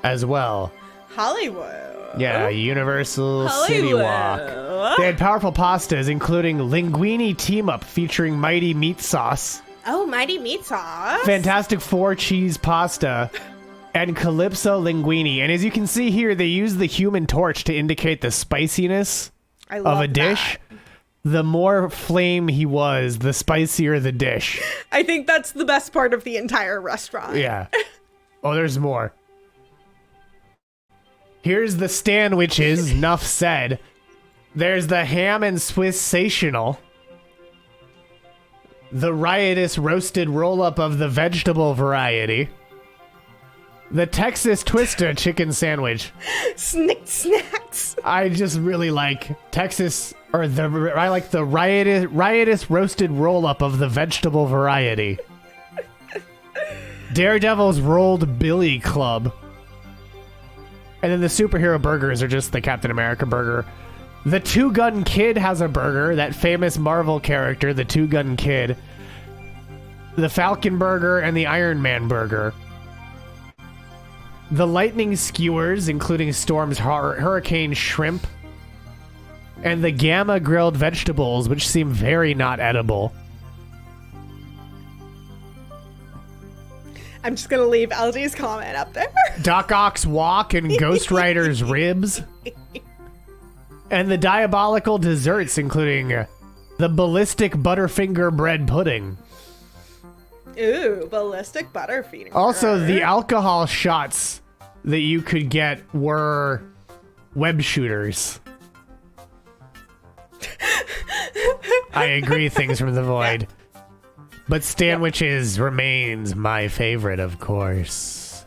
As well. Hollywood. Yeah, Universal City Walk. They had powerful pastas, including Linguini Team Up featuring Mighty Meat Sauce. Oh, Mighty Meat Sauce. Fantastic 4 cheese pasta. And Calypso Linguini. And as you can see here, they use the Human Torch to indicate the spiciness of a dish. That. The more flame he was, the spicier the dish. I think that's the best part of the entire restaurant. Yeah. Oh, there's more. Here's the Stanwiches, enough said. There's the Ham and Swiss-sational. The riotous roasted roll-up of the vegetable variety. The Texas Twister chicken sandwich. Snacks. I just really like Texas, I like the riotous roasted roll-up of the vegetable variety. Daredevil's Rolled Billy Club. And then the superhero burgers are just the Captain America burger. The Two Gun Kid has a burger, that famous Marvel character, the Two Gun Kid. The Falcon burger and the Iron Man burger. the lightning skewers, including Storm's hurricane shrimp, and the gamma grilled vegetables, which seem very not edible. I'm just gonna leave LG's comment up there. Doc Ock's walk and Ghost Rider's ribs. And the diabolical desserts, including the ballistic Butterfinger bread pudding. Ooh, ballistic Butterfinger. Also, the alcohol shots that you could get were web shooters. I agree, Things from the Void. But Stanwiches remains my favorite, of course.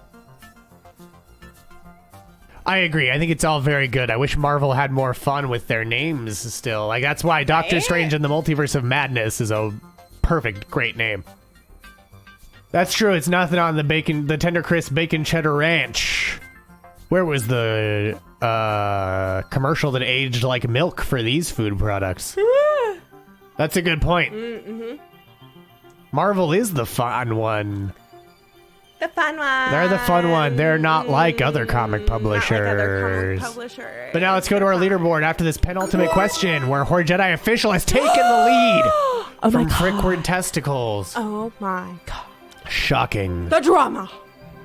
I agree. I think it's all very good. I wish Marvel had more fun with their names still. Like, that's why Doctor Strange and the Multiverse of Madness is a perfect, great name. That's true. It's nothing on the Tender Crisp Bacon Cheddar Ranch. Where was the commercial that aged like milk for these food products? That's a good point. Mm-hmm. Marvel is the fun one. The fun one. They're the fun one. They're not like other comic publishers. Not like other comic publishers. But now let's go to our leaderboard after this penultimate question, where Horde Jedi Official has taken the lead from Frickward Testicles. Oh my god. Shocking. The drama.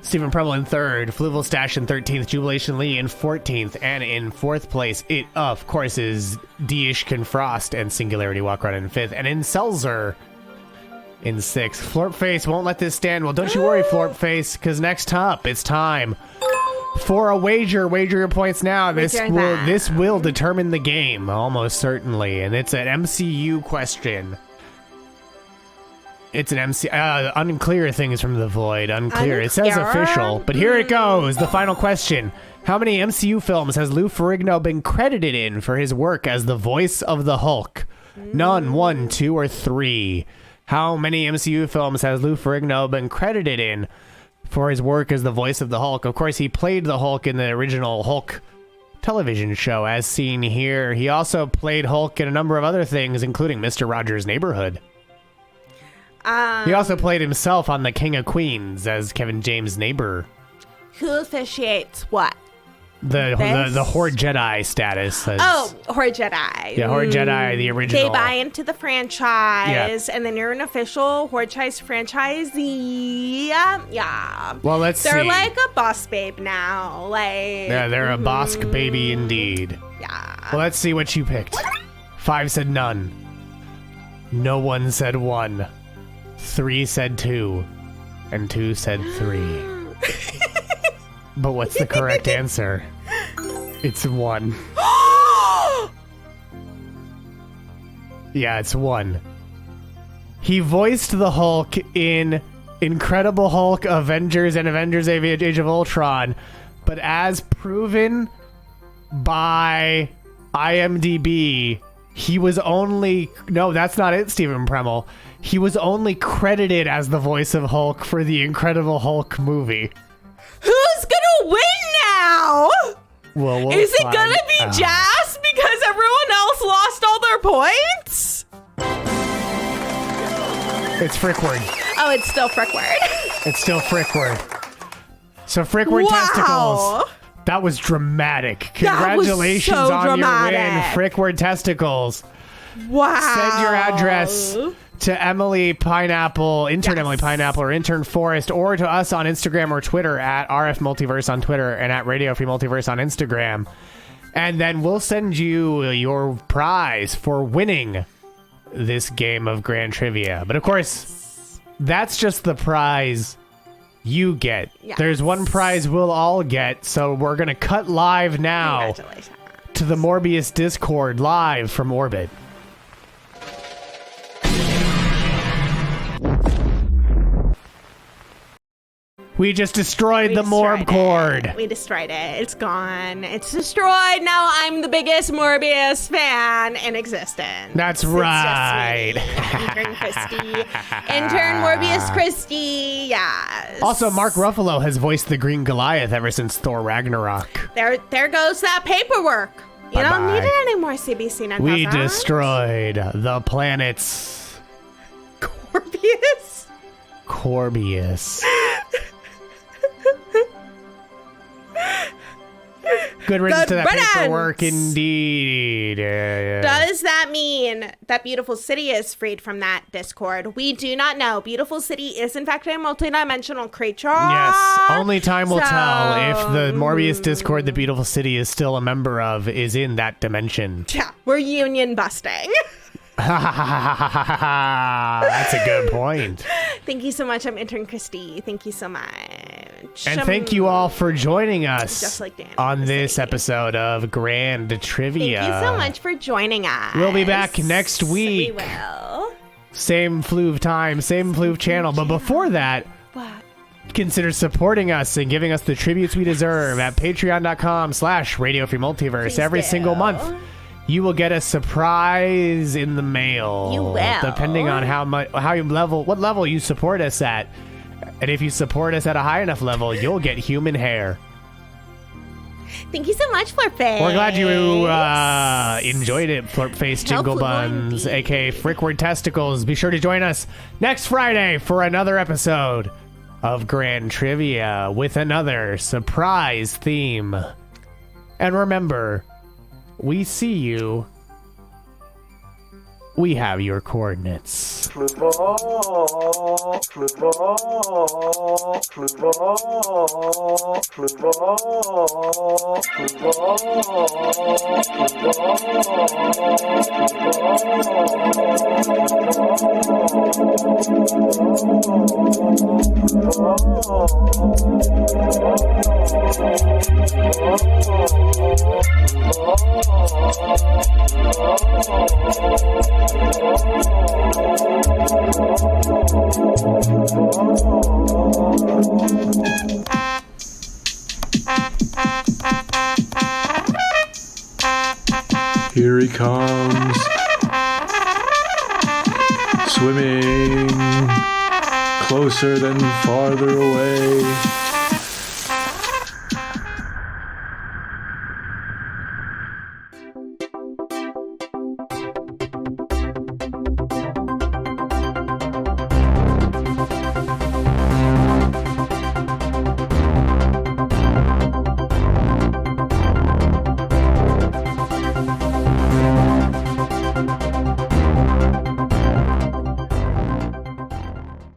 Stephen Preble in 3rd, Fluval Stash in 13th, Jubilation Lee in 14th, and in 4th place, it, of course, is Deishkin Frost and Singularity Walkrun in 5th, and in Selzer in 6th. Florpface won't let this stand. Well, don't you worry, Florpface, because next up, it's time for a wager. Wager your points now. This will determine the game, almost certainly, and it's an MCU question. It's an unclear Things from the Void. Unclear. It says official, but here it goes. The final question. How many MCU films has Lou Ferrigno been credited in for his work as the voice of the Hulk? None, 1, 2, or 3. How many MCU films has Lou Ferrigno been credited in for his work as the voice of the Hulk? Of course, he played the Hulk in the original Hulk television show, as seen here. He also played Hulk in a number of other things, including Mr. Rogers' Neighborhood. He also played himself on The King of Queens as Kevin James' neighbor. Who officiates what? The Horde Jedi status. Horde Jedi. Yeah, Horde Jedi, the original. They buy into the franchise, and then you're an official Horde Jedi franchisee. Yeah. Well, let's see. They're like a boss babe now. Yeah, they're a boss baby indeed. Yeah. Well, let's see what you picked. 5 said none. No one said 1. 3 said 2. And 2 said 3. But what's the correct answer? It's 1. Yeah, it's 1. He voiced the Hulk in Incredible Hulk, Avengers, and Avengers Age of Ultron, but as proven by IMDb, he was only... No, that's not it, Stephen Premel. He was only credited as the voice of Hulk for the Incredible Hulk movie. Who's gonna win now? Well, is it gonna be Jazz because everyone else lost all their points? It's Frickward. Oh, it's still Frickward. It's still Frickward. So Frickward Testicles. That was dramatic. Congratulations on your win, Frickward Testicles. Wow. Send your address to Emily Pineapple, intern Emily Pineapple, or intern Forrest, or to us on Instagram or Twitter at RF Multiverse on Twitter and at Radio Free Multiverse on Instagram. And then we'll send you your prize for winning this game of Grand Trivia. But of course, that's just the prize you get. Yes. There's one prize we'll all get, so we're going to cut live now to the Morbius Discord live from Orbit. We just destroyed the Morb cord. We destroyed it. It's gone. It's destroyed. Now I'm the biggest Morbius fan in existence. That's right. Intern Kristie. Intern Morbius Kristie. Yes. Also, Mark Ruffalo has voiced the Green Goliath ever since Thor Ragnarok. There goes that paperwork. You don't need it anymore, CBC 9000. We destroyed the planets. Corbius. Good riddance to that riddance. paperwork, indeed. Does that mean that Beautiful City is freed from that Discord? We do not know. Beautiful City is, in fact, a multidimensional creature. Yes, only time will tell if the Morbius Discord the Beautiful City is still a member of is in that dimension. Yeah, we're union busting. That's a good point. Thank you so much. I'm Intern Kristie. Thank you so much. And thank you all for joining us Just like Dan on was this saying. episode of Grand Trivia. Thank you so much for joining us. We'll be back next week. We will. Same Fluve time, same Fluve channel. But before that, What? consider supporting us and giving us the tributes we deserve at patreon.com/Radio Free Multiverse. Please Every do. single month, you will get a surprise in the mail. You will. Depending on what level you support us at. And if you support us at a high enough level, you'll get human hair. Thank you so much, Flirtface. We're glad you enjoyed it, Flirtface Jingle Helpful Buns, indeed. aka Frickward Testicles. Be sure to join us next Friday for another episode of Grand Trivia with another surprise theme. And remember, we see you. We have your coordinates. Here he comes. Swimming closer than farther away.